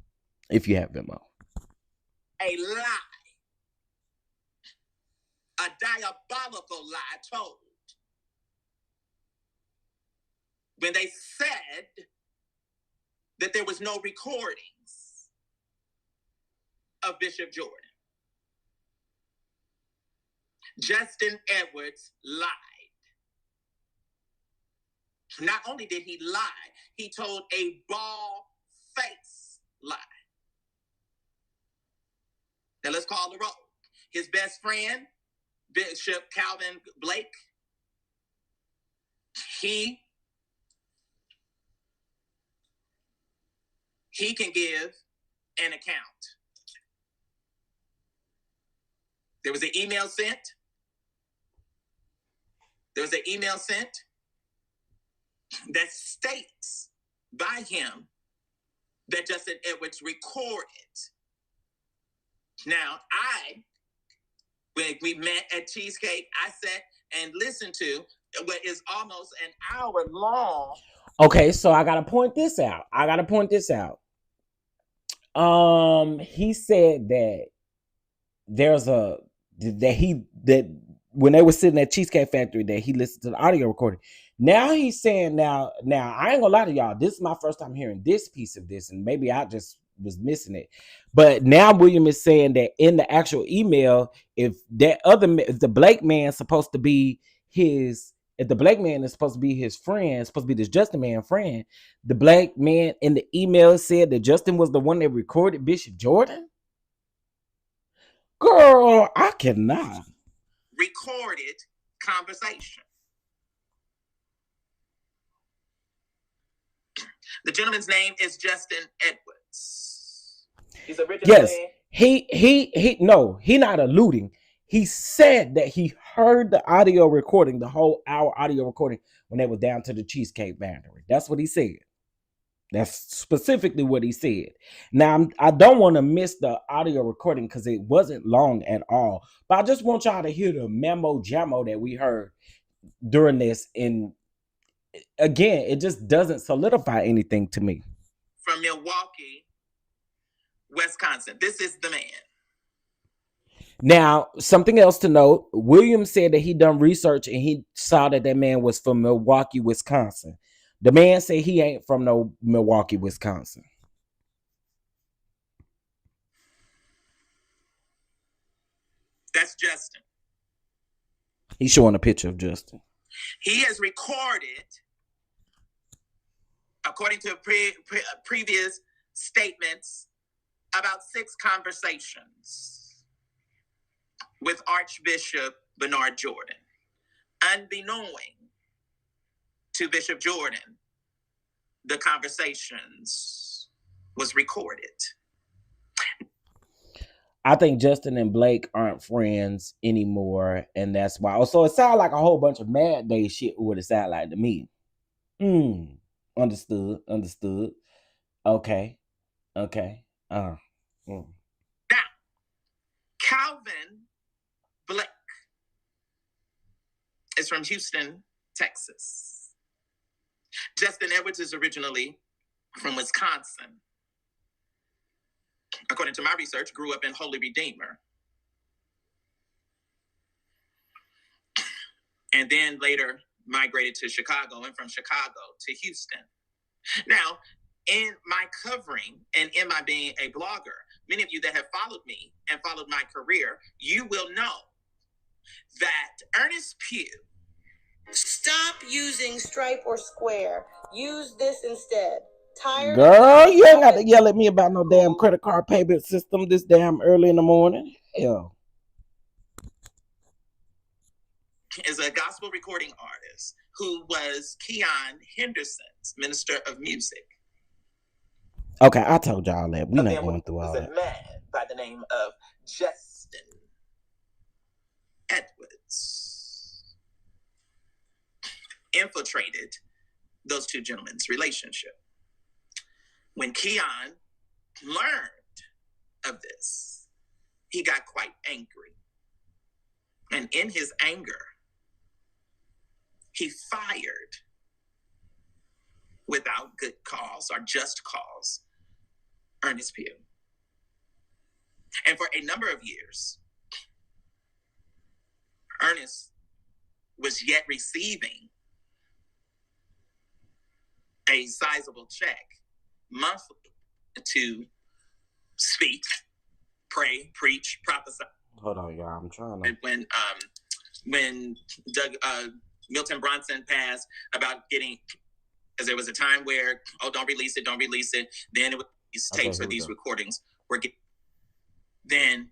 If you have Venmo. A lie. A diabolical lie told. When they said that there was no recordings of Bishop Jordan. Justin Edwards lied. Not only did he lie, he told a bald-faced lie. Now let's call the roll. His best friend, Bishop Calvin Blake, he can give an account. There was an email sent. That states by him that Justin Edwards recorded. Now, when we met at Cheesecake, I sat and listened to what is almost an hour long. Okay, so I gotta point this out. He said that that when they were sitting at Cheesecake Factory that he listened to the audio recording. Now he's saying now I ain't gonna lie to y'all. This is my first time hearing this piece of this, and maybe I just was missing it. But now William is saying that in the actual email, if the Blake man supposed to be if the black man is supposed to be his friend, supposed to be this Justin man friend, the black man in the email said that Justin was the one that recorded Bishop Jordan. Girl, I cannot. Recorded conversation. The gentleman's name is Justin Edwards. He's originally. Yes, he not alluding. He said that he heard the audio recording, the whole hour audio recording, when they was down to the Cheesecake Factory. That's what he said. That's specifically what he said. Now, I don't want to miss the audio recording because it wasn't long at all. But I just want y'all to hear the memo jammo that we heard during this. And again, it just doesn't solidify anything to me. From Milwaukee, Wisconsin. This is the man. Now, something else to note, William said that he done research and he saw that man was from Milwaukee, Wisconsin. The man said he ain't from no Milwaukee, Wisconsin. That's Justin. He's showing a picture of Justin. He has recorded, according to previous statements, about 6 conversations with Archbishop Bernard Jordan. Unbeknown to Bishop Jordan, the conversations was recorded. I think Justin and Blake aren't friends anymore, and that's why. So it sounds like a whole bunch of Mad Day shit would it sound like to me. Understood. Okay. Now, Calvin Blake is from Houston, Texas. Justin Edwards is originally from Wisconsin. According to my research, grew up in Holy Redeemer. And then later migrated to Chicago, and from Chicago to Houston. Now, in my covering and in my being a blogger, many of you that have followed me and followed my career, you will know that Ernest Pugh. Stop using Stripe or Square. Use this instead. Tired? Girl, you ain't got to yell at me about no damn credit card payment system this damn early in the morning. Hell. Is a gospel recording artist who was Keon Henderson's minister of music. Okay, I told y'all that. We're not going through all that. A man by the name of Justin Edwards infiltrated those two gentlemen's relationship. When Keon learned of this, he got quite angry. And in his anger, he fired, without good cause or just cause, Ernest Pugh. And for a number of years, Ernest was yet receiving a sizable check monthly to speak, pray, preach, prophesy. Hold on, y'all. I'm trying to. And when Milton Bronson passed, about getting, because there was a time where, don't release it. Then it was these tapes or these recordings were getting. Then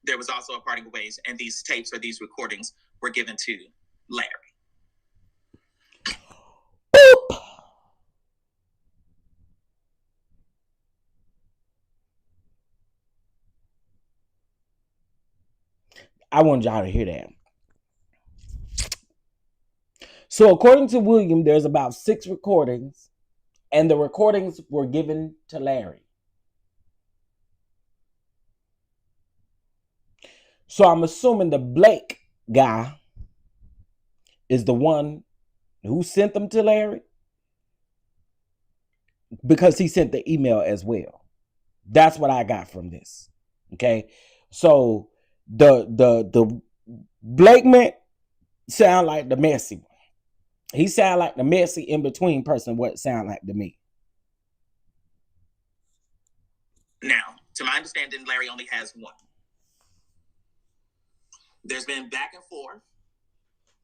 there was also a parting of ways, and these tapes or these recordings were given to Larry. Boop. I want y'all to hear that. So according to William, there's about 6 recordings, and the recordings were given to Larry. So I'm assuming the Blake guy is the one who sent them to Larry, because he sent the email as well. That's what I got from this. Okay. So the Blake man sound like the messy one. He sound like the messy in-between person, what it sound like to me. Now, to my understanding, Larry only has one. There's been back and forth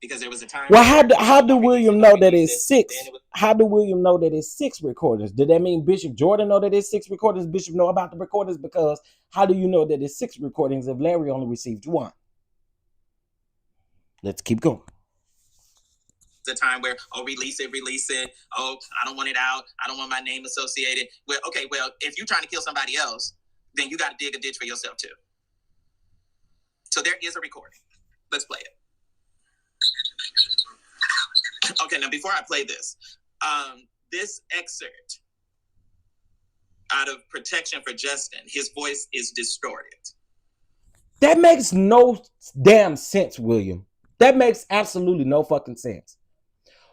because there was a time. Well, how do William know that it's six? How do William know that it's 6 recordings? Did that mean Bishop Jordan know that it's 6 recordings? Bishop know about the recordings? Because how do you know that it's 6 recordings if Larry only received 1? Let's keep going. The time where, oh, release it. Oh, I don't want it out. I don't want my name associated. Well, okay, well, if you're trying to kill somebody else, then you got to dig a ditch for yourself too. So there is a recording. Let's play it. Okay, now before I play this excerpt, out of protection for Justin, his voice is distorted. That makes no damn sense, William. That makes absolutely no fucking sense.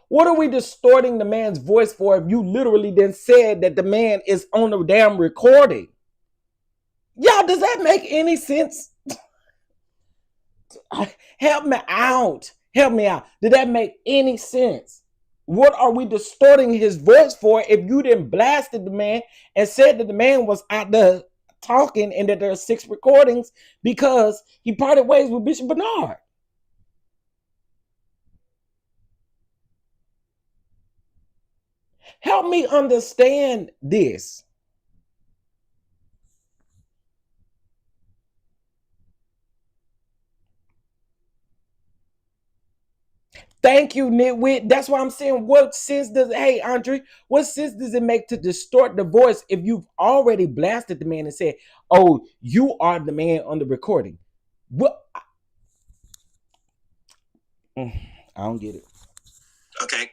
What are we distorting the man's voice for if you literally then said that the man is on the damn recording? Y'all, does that make any sense? Help me out. Help me out. Did that make any sense? What are we distorting his voice for if you didn't blasted the man and said that the man was out there talking and that there are 6 recordings because he parted ways with Bishop Bernard? Help me understand this. Thank you, nitwit. That's why I'm saying, what sense does it, hey, Andre, what sense does it make to distort the voice if you've already blasted the man and said, oh, you are the man on the recording? What? I don't get it. Okay.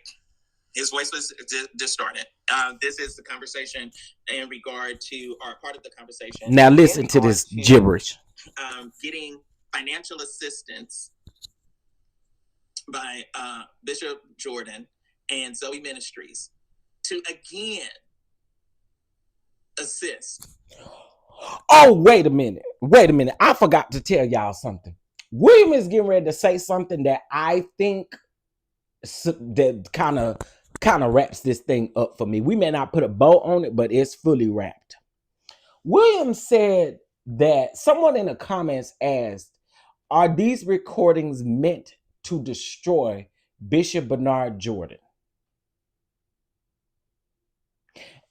His voice was distorted. This is the conversation in regard to, or part of the conversation. Now listen to this gibberish. Getting financial assistance by Bishop Jordan and Zoe Ministries to again assist. Oh, wait a minute. I forgot to tell y'all something. William is getting ready to say something that I think that kind of wraps this thing up for me. We may not put a bow on it, but it's fully wrapped. William said that someone in the comments asked, are these recordings meant to destroy Bishop Bernard Jordan?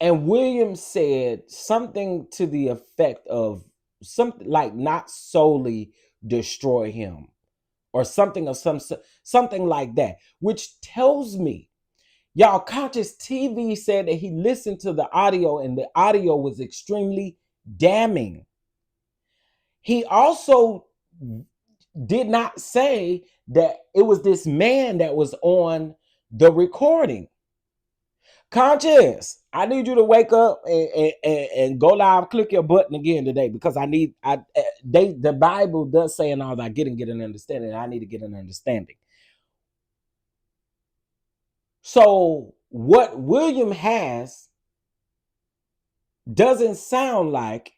And William said something to the effect of something like not solely destroy him or something like that, which tells me, y'all, Conscious TV said that he listened to the audio and the audio was extremely damning. He also did not say that it was this man that was on the recording. Conscious, I need you to wake up and go live, click your button again today, because the Bible does say in all that get an understanding. I need to get an understanding. So what William has doesn't sound like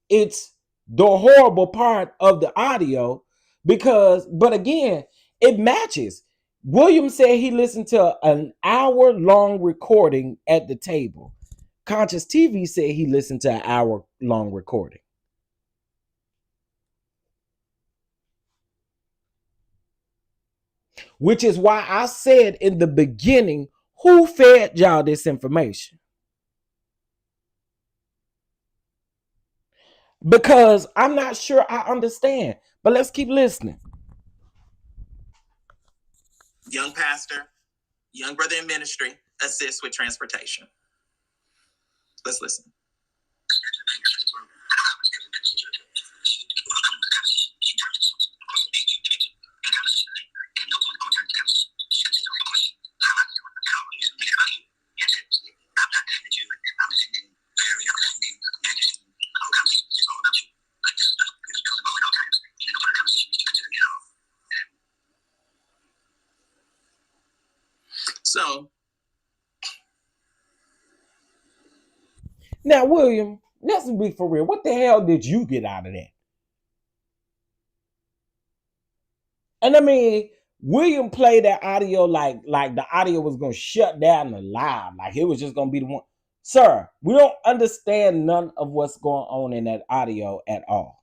it's the horrible part of the audio, but again, it matches. William said he listened to an hour-long recording at the table. Conscious TV said he listened to an hour-long recording. Which is why I said in the beginning, who fed y'all this information? Because I'm not sure I understand, but let's keep listening. Young pastor, young brother in ministry, assists with transportation. Let's listen. So now, William, let's be for real. What the hell did you get out of that? And I mean, William played that audio like the audio was going to shut down the live. Like it was just going to be the one. Sir, we don't understand none of what's going on in that audio at all.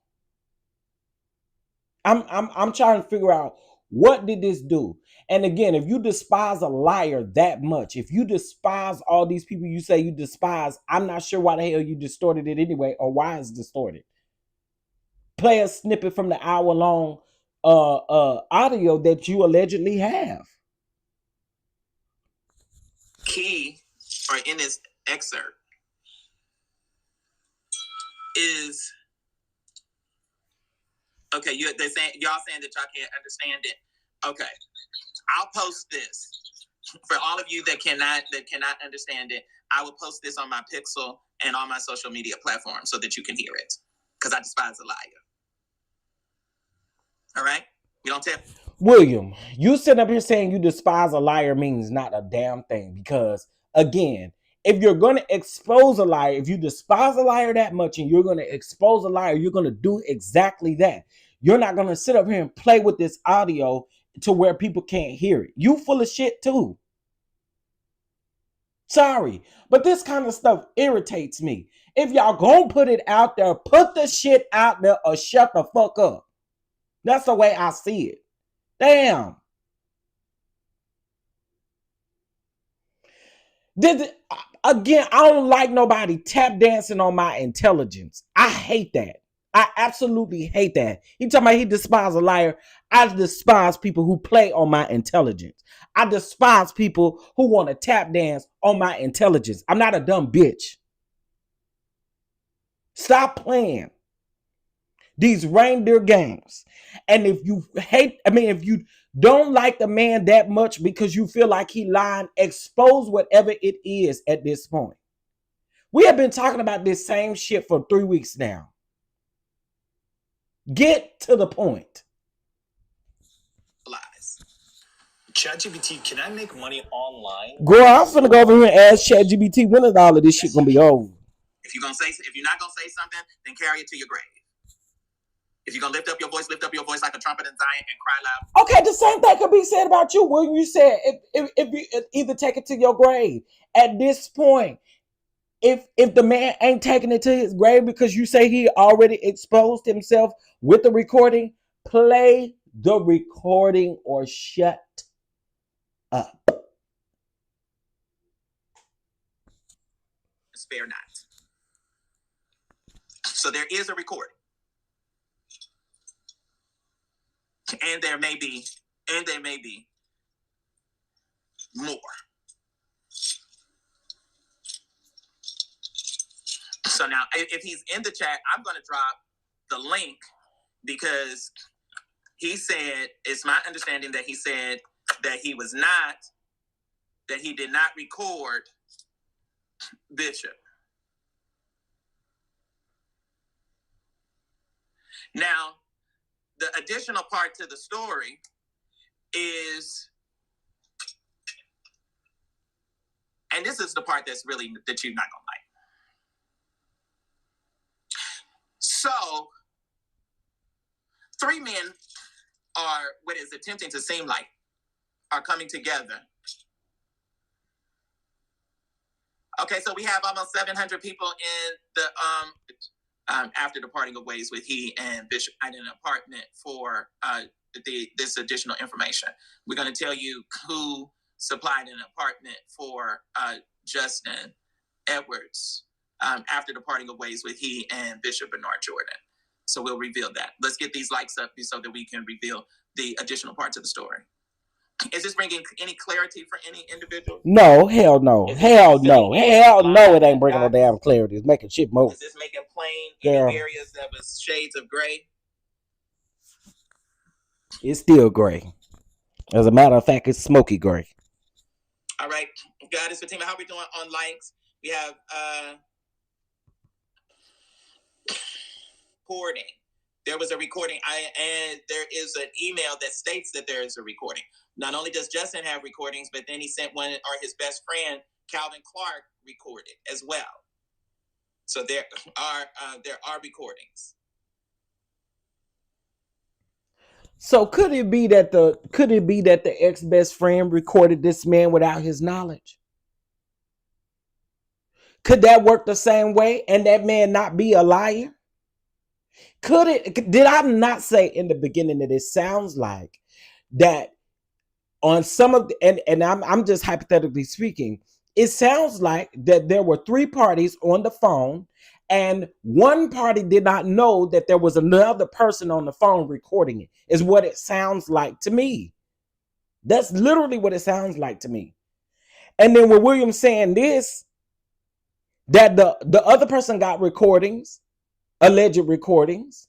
I'm trying to figure out What did this do? And again, if you despise a liar that much, if you despise all these people you say you despise, I'm not sure why the hell you distorted it anyway, or why it's distorted. Play a snippet from the hour-long audio that you allegedly have. Key, or in this excerpt, is okay. They're saying, y'all saying that y'all can't understand it. Okay, I'll post this for all of you that cannot understand it. I will post this on my Pixel and on my social media platforms so that you can hear it, because I despise a liar. All right, we don't tell. William, you sitting up here saying you despise a liar means not a damn thing, because again, if you're going to expose a liar, if you despise a liar that much and you're going to expose a liar, you're going to do exactly that. You're not going to sit up here and play with this audio to where people can't hear it. You full of shit too. Sorry, but this kind of stuff irritates me. If y'all gonna put it out there, put the shit out there or shut the fuck up. That's the way I see it. Damn. Again, I don't like nobody tap dancing on my intelligence. I hate that. I absolutely hate that. He talking about he despises a liar. I despise people who play on my intelligence. I despise people who want to tap dance on my intelligence. I'm not a dumb bitch. Stop playing these reindeer games. And if you if you don't like the man that much because you feel like he lying, expose whatever it is at this point. We have been talking about this same shit for 3 weeks now. Get to the point. Lies. ChatGPT, can I make money online? Girl, I'm finna go over here and ask ChatGPT when is all of this shit gonna be over. If you're not gonna say something, then carry it to your grave. If you're gonna lift up your voice like a trumpet in Zion and cry loud. Okay, the same thing could be said about you. William, you said if you either take it to your grave. At this point, if the man ain't taking it to his grave because you say he already exposed himself with the recording, play the recording or shut up. Spare not. So there is a recording. And there may be more. So now, if he's in the chat, I'm going to drop the link because he said, it's my understanding that he said that he did not record Bishop. Now, the additional part to the story is, and this is the part that you're not gonna like. So, 3 men are what is attempting to seem like are coming together. Okay, so we have almost 700 people in the after the parting of ways with he and Bishop in an apartment for this additional information. We're going to tell you who supplied an apartment for Justin Edwards after the parting of ways with he and Bishop Bernard Jordan. So we'll reveal that. Let's get these likes up so that we can reveal the additional parts of the story. Is this bringing any clarity for any individual? No, hell no. Hell no. Hell no, it ain't bringing no damn clarity. It's making shit move. Is this making plain any areas that was shades of gray? It's still gray. As a matter of fact, it's smoky gray. All right. Goddess Fatima, how are we doing on likes? We have recording. There was a recording, and there is an email that states that there is a recording. Not only does Justin have recordings, but then he sent one, or his best friend, Calvin Clark, recorded as well. So there are recordings. So could it be that the ex-best friend recorded this man without his knowledge? Could that work the same way and that man not be a liar? Did I not say in the beginning that it sounds like that on some of the, and I'm just hypothetically speaking, it sounds like that there were three parties on the phone, and one party did not know that there was another person on the phone recording it, is what it sounds like to me. That's literally what it sounds like to me. And then with William saying this, that the other person got recordings, alleged recordings,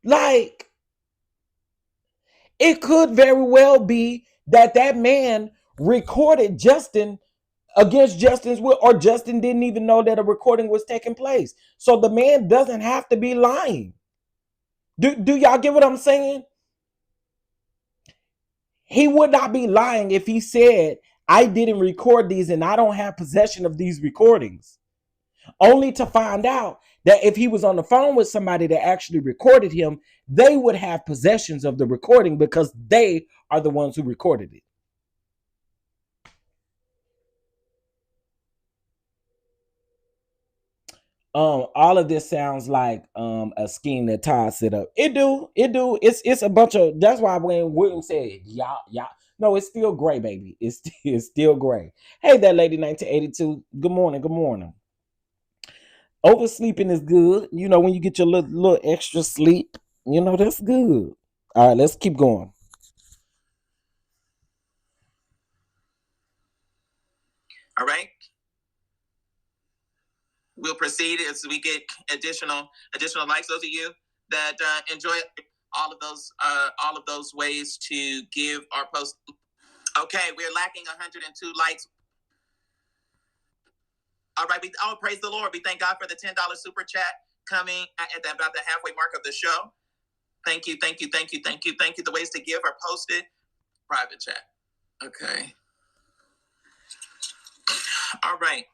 like it could very well be that that man recorded Justin against Justin's will, or Justin didn't even know that a recording was taking place. So the man doesn't have to be lying. Do y'all get what I'm saying? He would not be lying if he said, I didn't record these and I don't have possession of these recordings. Only to find out that if he was on the phone with somebody that actually recorded him, they would have possessions of the recording because they are the ones who recorded it. All of this sounds like a scheme that Todd set up. It do. It's a bunch of. That's why when William said y'all, no, it's still gray, baby. It's still gray. Hey, that lady, 1982. Good morning. Good morning. Oversleeping is good. You know, when you get your little extra sleep, you know that's good. All right, let's keep going. All right. We'll proceed as we get additional likes. Those of you that enjoy all of those ways to give our post. Okay, we're lacking 102 likes. All right, praise the Lord. We thank God for the $10 super chat coming at about the halfway mark of the show. Thank you. The ways to give are posted. Private chat. Okay. All right.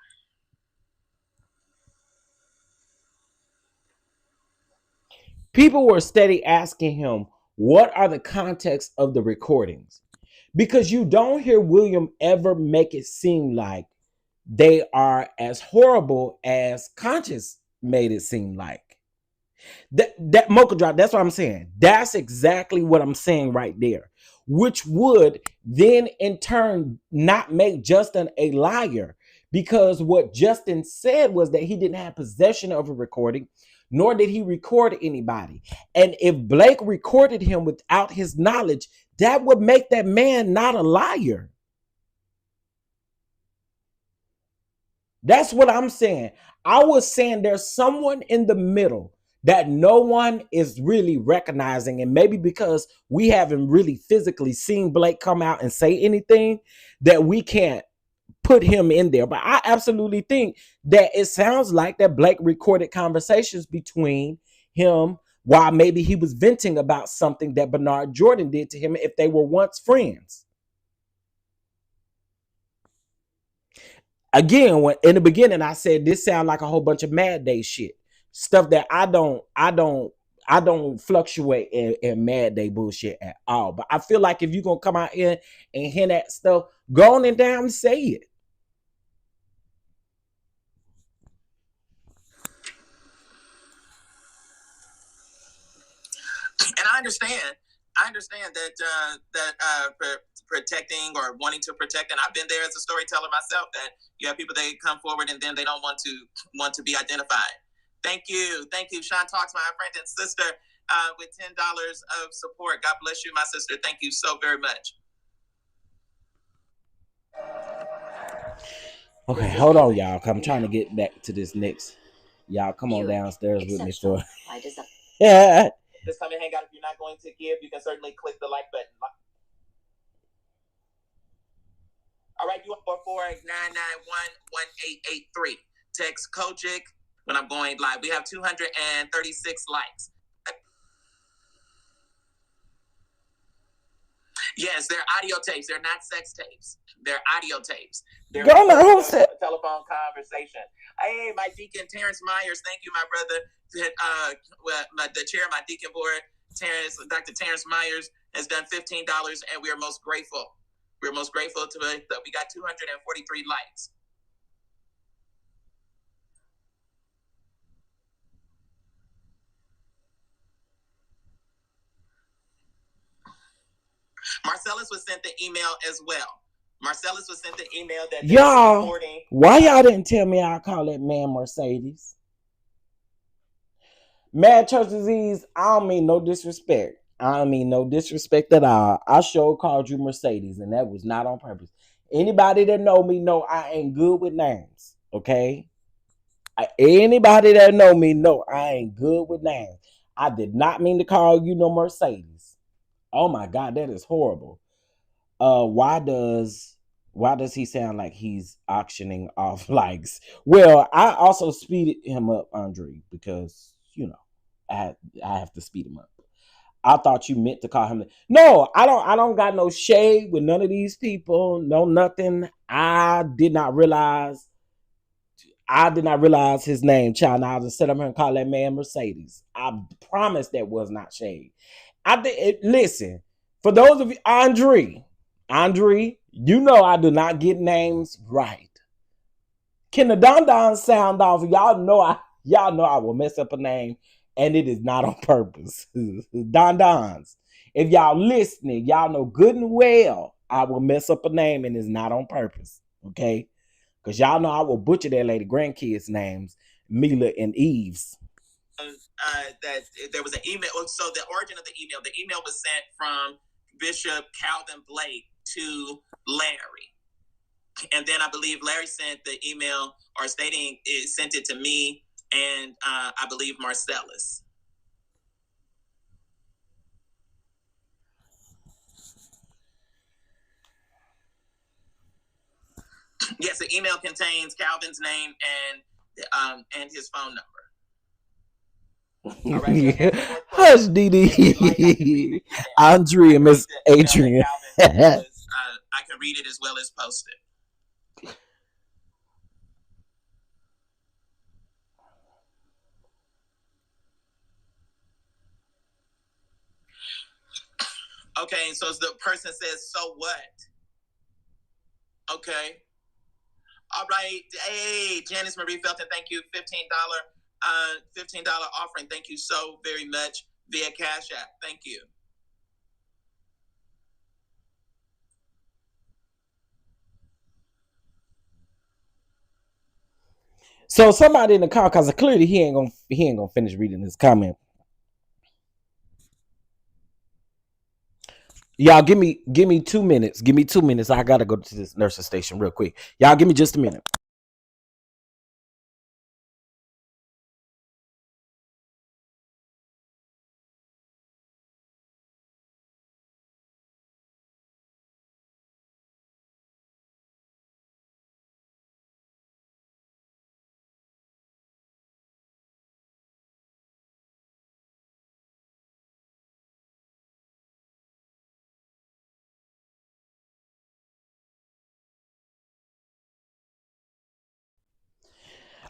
People were steady asking him, what are the context of the recordings? Because you don't hear William ever make it seem like they are as horrible as Conscious made it seem like. That Mocha drop, that's what I'm saying. That's exactly what I'm saying right there. Which would then in turn not make Justin a liar. Because what Justin said was that he didn't have possession of a recording, nor did he record anybody. And if Blake recorded him without his knowledge, that would make that man not a liar. That's what I'm saying. I was saying there's someone in the middle that no one is really recognizing. And maybe because we haven't really physically seen Blake come out and say anything, that we can't put him in there. But I absolutely think that it sounds like that Blake recorded conversations between him while maybe he was venting about something that Bernard Jordan did to him if they were once friends. Again, when in the beginning I said this sound like a whole bunch of Mad Day shit, stuff that I don't fluctuate in Mad Day bullshit at all. But I feel like if you're gonna come out here and hint at stuff, go on and down and say it. And I understand that protecting or wanting to protect, and I've been there as a storyteller myself. That you have people that come forward and then they don't want to be identified. Thank you. Sean Talks, my friend and sister, with $10 of support. God bless you, my sister. Thank you so very much. Okay, hold on, y'all. I'm trying to get back to this next. Y'all, come on downstairs with me for. Yeah. Just come and hang out. If you're not going to give, you can certainly click the like button. All right, you are 449911883. Text Kojic when I'm going live. We have 236 likes. Yes, they're audio tapes. They're not sex tapes. They're audio tapes. They're telephone conversation. Hey, my deacon Terrence Myers. Thank you, my brother. The chair of my deacon board, Dr. Terrence Myers, has done $15, and we are most grateful. We're most grateful to that we got 243 likes. Marcellus was sent the email as well. Marcellus was sent the email that y'all, supporting. why y'all didn't tell me I call that man Mercedes? Mad Church Disease, I don't mean no disrespect. I don't mean no disrespect at all. I sure called you Mercedes, and that was not on purpose. Anybody that know me know I ain't good with names, okay? Anybody that know me know I ain't good with names. I did not mean to call you no Mercedes. Oh my God, that is horrible. Why does he sound like he's auctioning off likes? Well, I also speeded him up, Andre, because I have to speed him up. I thought you meant to call him. No, I don't got no shade with none of these people. No, nothing. I did not realize his name, child. Now I just sit up here and call that man Mercedes. I promise that was not shade. Listen, for those of you, Andre, you know I do not get names right. Can the DonDon sound off? Y'all know I will mess up a name, and it is not on purpose. DonDons, if y'all listening, y'all know good and well I will mess up a name, and it's not on purpose. Okay, because y'all know I will butcher that lady grandkids' names, Mila and Eves. That there was an email. So the origin of the email was sent from Bishop Calvin Blake to Larry. And then I believe Larry sent the email or sent it to me and I believe Marcellus. Yes, the email contains Calvin's name and his phone number. All right, hush, Didi. Andre and Miss Adrian. I can read it as well as post it. Okay, so the person says, so what? Okay. All right. Hey, Janice Marie Felton, thank you. $15 offering. Thank you so very much via Cash App. Thank you. So somebody in the car, because clearly he ain't gonna finish reading his comment. Y'all give me 2 minutes. Give me 2 minutes. I gotta go to this nursing station real quick. Y'all give me just a minute.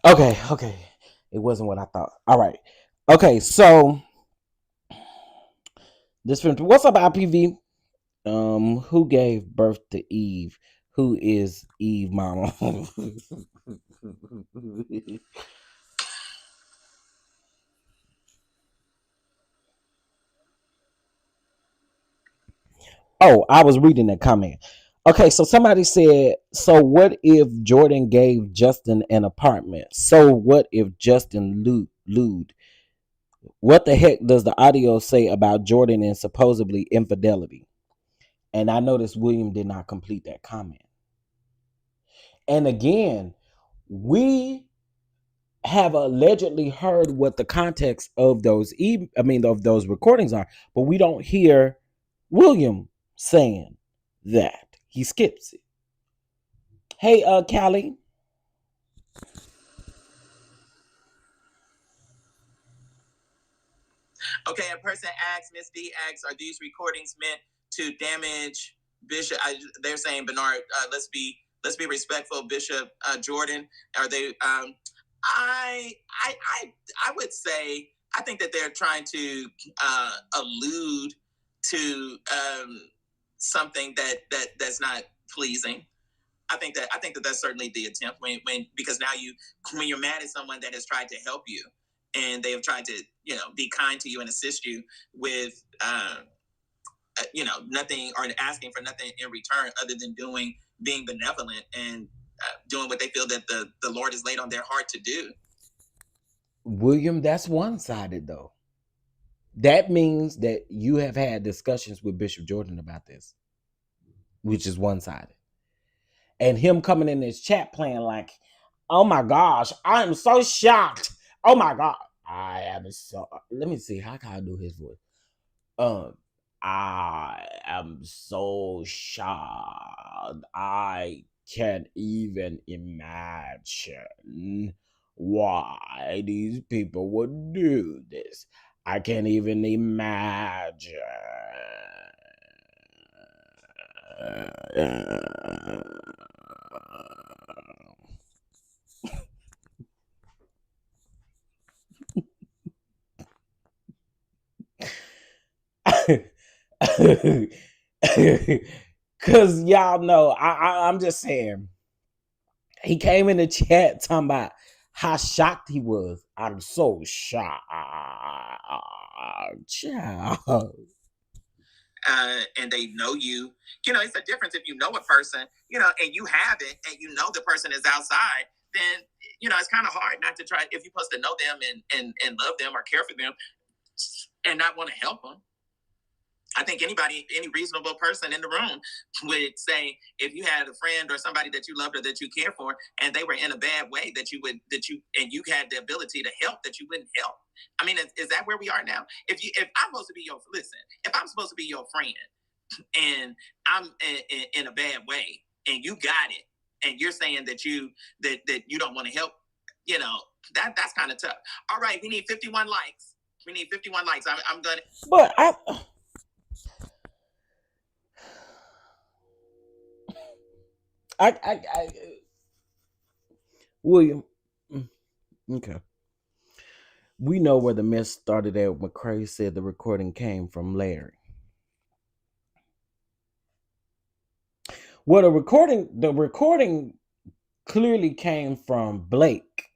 Okay. It wasn't what I thought. All right. Okay, so what's up, IPV? Who gave birth to Eve? Who is Eve mama? Oh, I was reading that comment. Okay, so somebody said, so what if Jordan gave Justin an apartment? So what if Justin lewd? What the heck does the audio say about Jordan and supposedly infidelity? And I noticed William did not complete that comment. And again, we have allegedly heard what the context of those recordings are, but we don't hear William saying that. He skips it. Hey, Callie. Okay, a person asks, Miss D asks, are these recordings meant to damage Bishop? They're saying, Bernard, let's be respectful, Bishop Jordan. Are they? I would say I think that they're trying to allude to something that's not pleasing. I think that that's certainly the attempt because now when you're mad at someone that has tried to help you and they have tried to be kind to you and assist you with nothing, or asking for nothing in return other than being benevolent and doing what they feel that the Lord has laid on their heart to do. William, that's one-sided though. That means that you have had discussions with Bishop Jordan about this, which is one-sided. And him coming in this chat playing like, oh my gosh, I am so shocked. Oh my God. I am so, let me see, how can I do his voice? I am so shocked. I can't even imagine why these people would do this. I can't even imagine. Cause y'all know, I'm just saying, he came in the chat talking about how shocked he was. I'm so shocked. And they know you. It's a difference if you know a person, and you have it, and you know the person is outside. Then it's kind of hard not to try, if you're supposed to know them and love them or care for them, and not want to help them. I think any reasonable person in the room would say, if you had a friend or somebody that you loved or that you care for, and they were in a bad way, and you had the ability to help, that you wouldn't help. I mean, is that where we are now? If I'm supposed to be if I'm supposed to be your friend, and I'm in a bad way, and you got it, and you're saying that you don't want to help, that's kind of tough. All right, we need 51 likes. I'm gonna. But I William, okay. We know where the mess started at. McCrae said the recording came from Larry. Well, the recording clearly came from Blake.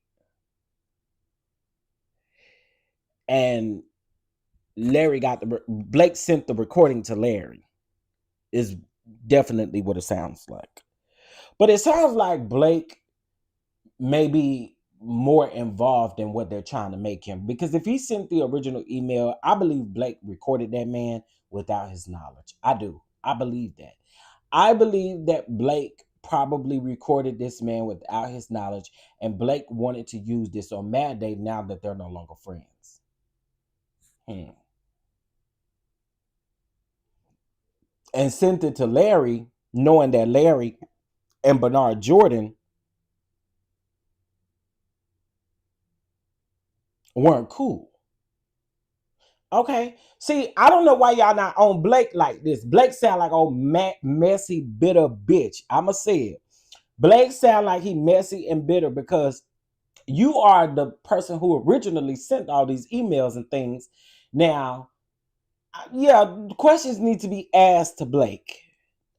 And Blake sent the recording to Larry. Is definitely what it sounds like. But it sounds like Blake may be more involved in what they're trying to make him. Because if he sent the original email, I believe Blake recorded that man without his knowledge. I do. I believe that. I believe that Blake probably recorded this man without his knowledge, and Blake wanted to use this on Mad Day now that they're no longer friends. And sent it to Larry, knowing that Larry and Bernard Jordan weren't cool. Okay. See, I don't know why y'all not on Blake like this. Blake sound like old messy, bitter bitch. I'ma say it. Blake sound like he messy and bitter because you are the person who originally sent all these emails and things. Now, yeah, questions need to be asked to Blake.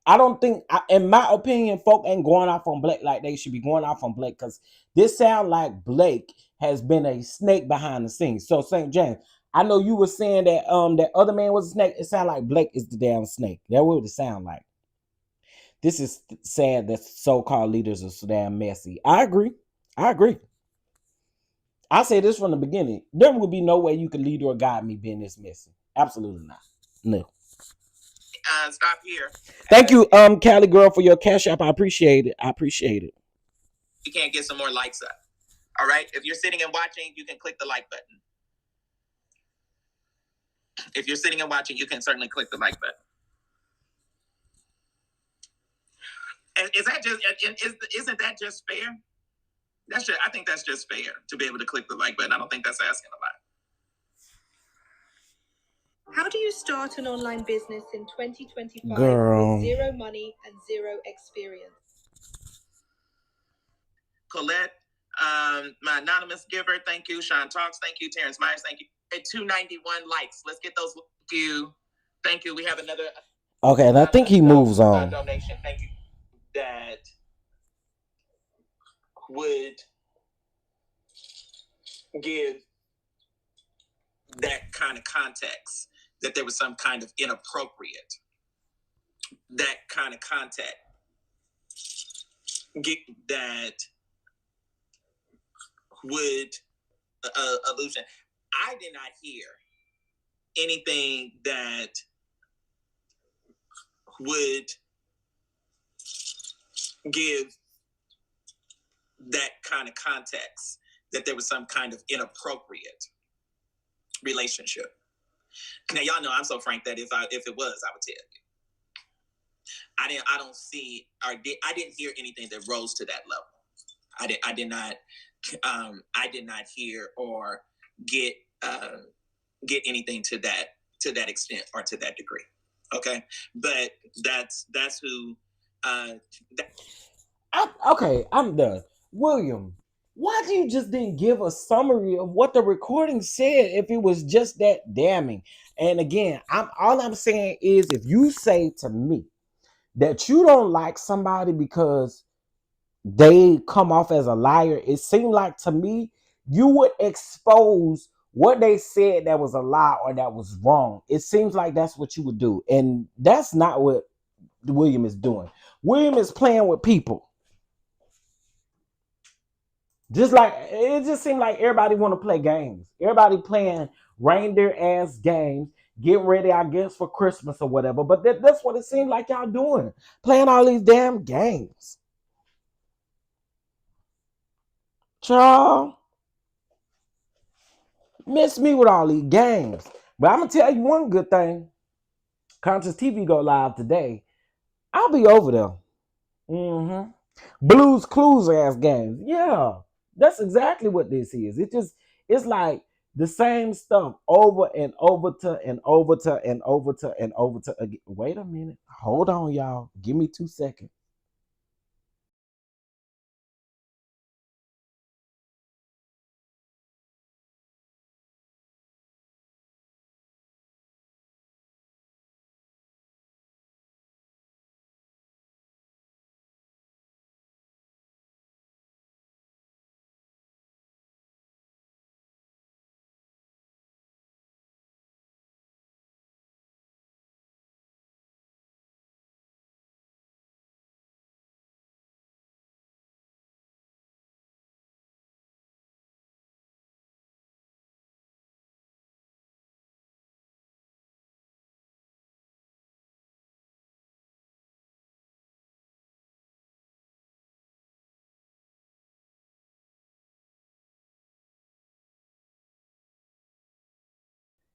I don't think, in my opinion, folk ain't going off on Blake like they should be going off on Blake, because this sound like Blake has been a snake behind the scenes. So, St. James, I know you were saying that that other man was a snake. It sound like Blake is the damn snake. That's what it sound like. This is sad that so-called leaders are so damn messy. I agree. I say this from the beginning. There would be no way you could lead or guide me being this messy. Absolutely not. No. Stop here. Thank you, Cali girl, for your cash app. I appreciate it. You can't get some more likes up. All right. If you're sitting and watching, you can click the like button. If you're sitting and watching, you can certainly click the like button. And isn't that just fair? I think that's just fair to be able to click the like button. I don't think that's asking a lot. How do you start an online business in 2025 Girl. with zero money and zero experience? Colette, my anonymous giver, thank you. Sean Talks, thank you. Terrence Myers, thank you. At 291 likes. Let's get those. Thank you. We have another. Okay, and I think he moves on. Donation. Thank you. That would give that kind of context that there was some kind of inappropriate, that kind of contact, that would illusion. I did not hear anything that would give that kind of context that there was some kind of inappropriate relationship. Now y'all know I'm so frank that if it was, I would tell you. I don't see or I didn't hear anything that rose to that level. I did not hear or get anything to that extent or to that degree. Okay, but that's who. Okay, I'm done. William, why do you just didn't give a summary of what the recording said if it was just that damning? And again, all I'm saying is if you say to me that you don't like somebody because they come off as a liar, it seemed like to me you would expose what they said that was a lie or that was wrong. It seems like that's what you would do. And that's not what William is doing. William is playing with people. Just like it just seemed like everybody want to play games. Everybody playing reindeer ass games, getting ready, I guess, for Christmas or whatever. But that's what it seemed like y'all doing. Playing all these damn games. Child, miss me with all these games. But I'm gonna tell you one good thing. Conscious TV go live today. I'll be over there. Mm-hmm. Blues Clues ass games. Yeah, that's exactly what this is. It's like the same stuff over and over to and over to and over to and over to again. Wait a minute. Hold on, y'all. Give me 2 seconds.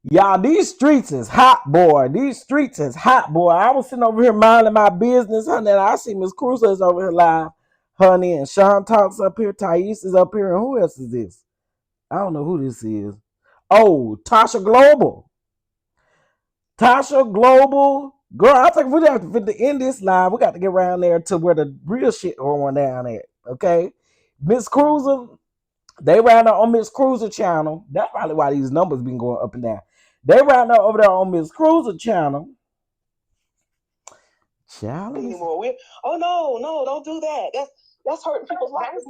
Y'all, these streets is hot, boy. These streets is hot, boy. I was sitting over here minding my business, honey. And I see Miss Crusoe is over here live, honey. And Sean Talks up here. Thais is up here. And who else is this? I don't know who this is. Oh, Tasha Global. Tasha Global. Girl, I think we have to end this live. We got to get around there to where the real shit going down at. Okay. Miss Cruiser, they ran on Miss Cruiser channel. That's probably why these numbers been going up and down. They ran over there on Miss Cruiser channel. Challenge. Anymore. Oh no, don't do that. That's hurting people's lives.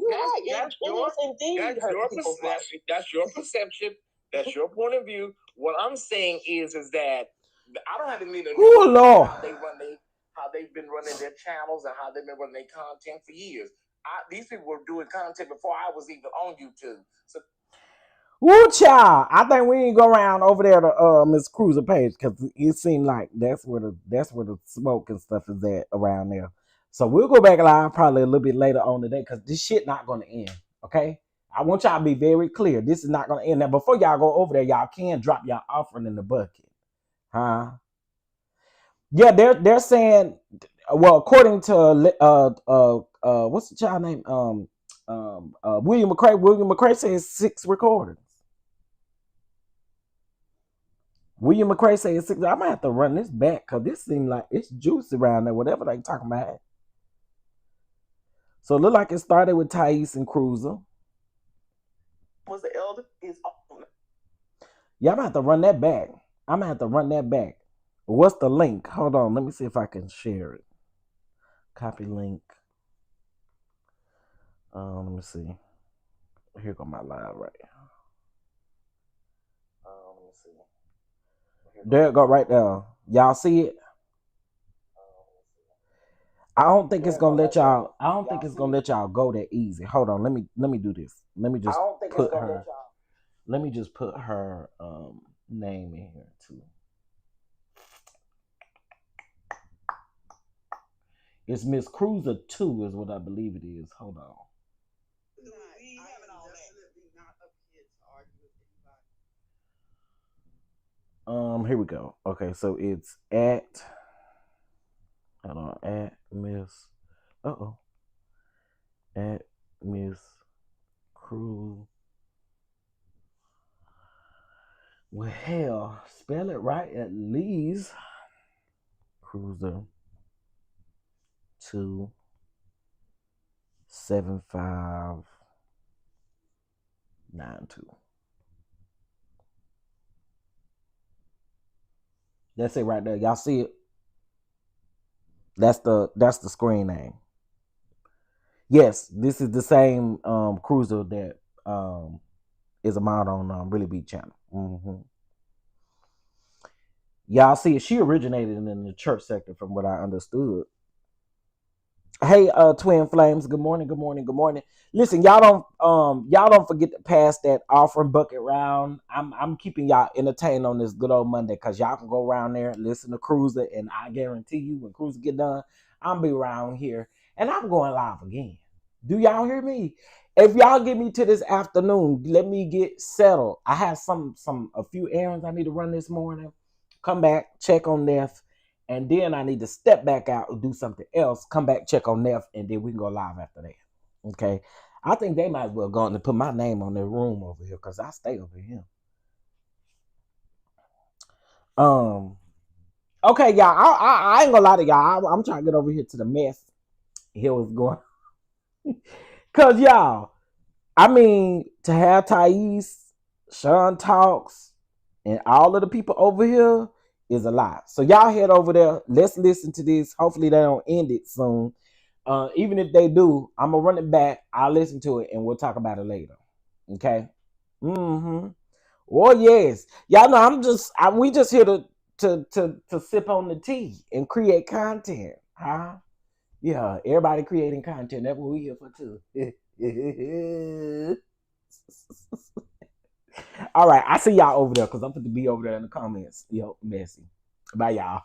That's your perception. That's your point of view. What I'm saying is that I don't have to mean Lord. how they've been running their channels and how they've been running their content for years. These people were doing content before I was even on YouTube. So woo, child. I think we ain't go around over there to Miss Cruiser page because it seemed like that's where the smoke and stuff is at around there. So we'll go back live probably a little bit later on today because this shit not gonna end. Okay. I want y'all to be very clear. This is not gonna end. Now, before y'all go over there, y'all can drop y'all offering in the bucket. Huh? Yeah, they're saying, well, according to what's the child name? William McCray. William McCray says 6 recordings. William McCray says 6. I might have to run this back because this seems like it's juicy around there, whatever they talking about. So it look like it started with Thais and Cruiser. Was the elder is. Yeah, I'm gonna have to run that back. What's the link? Hold on, let me see if I can share it. Copy link. Let me see. Here go my live right. Let me see. There it go right there. Y'all see it? I don't think it's gonna let y'all. I don't think it's gonna let y'all go that easy. Hold on. Let me do this. Let me just put her. Let me just put her name in here too. It's Miss Cruiser 2 is what I believe it is. Hold on. Here we go. Okay, so it's at hold on, at Miss at Miss Cruise. Well, hell, spell it right at least. Cruiser 27592. That's it right there. Y'all see it? That's the screen name. Yes, this is the same cruiser that is a mod on Really Beat channel. Mm-hmm. Y'all see it? She originated in the church sector, from what I understood. Hey, Twin Flames. Good morning. Good morning. Good morning. Listen, y'all don't forget to pass that offering bucket round. I'm keeping y'all entertained on this good old Monday because y'all can go around there and listen to Cruiser, and I guarantee you when Cruiser get done, I'll be around here and I'm going live again. Do y'all hear me? If y'all get me to this afternoon, let me get settled. I have a few errands I need to run this morning. Come back, check on Neff, and then I need to step back out and do something else. Come back, check on Neff, and then we can go live after that. Okay. I think they might as well go and put my name on their room over here because I stay over here. Okay, y'all. I ain't gonna lie to y'all. I'm trying to get over here to the mess. Here was going. Cause y'all, I mean, to have Thais, Sean Talks, and all of the people over here is a lot. So y'all head over there. Let's listen to this. Hopefully they don't end it soon. Even if they do, I'm gonna run it back. I'll listen to it and we'll talk about it later. Okay. Mm-hmm. Oh yes. Y'all know we just here to sip on the tea and create content. Huh? Yeah, everybody creating content. That's what we here for too. All right, I see y'all over there because I'm going to be over there in the comments. Yo, messy. Bye, y'all.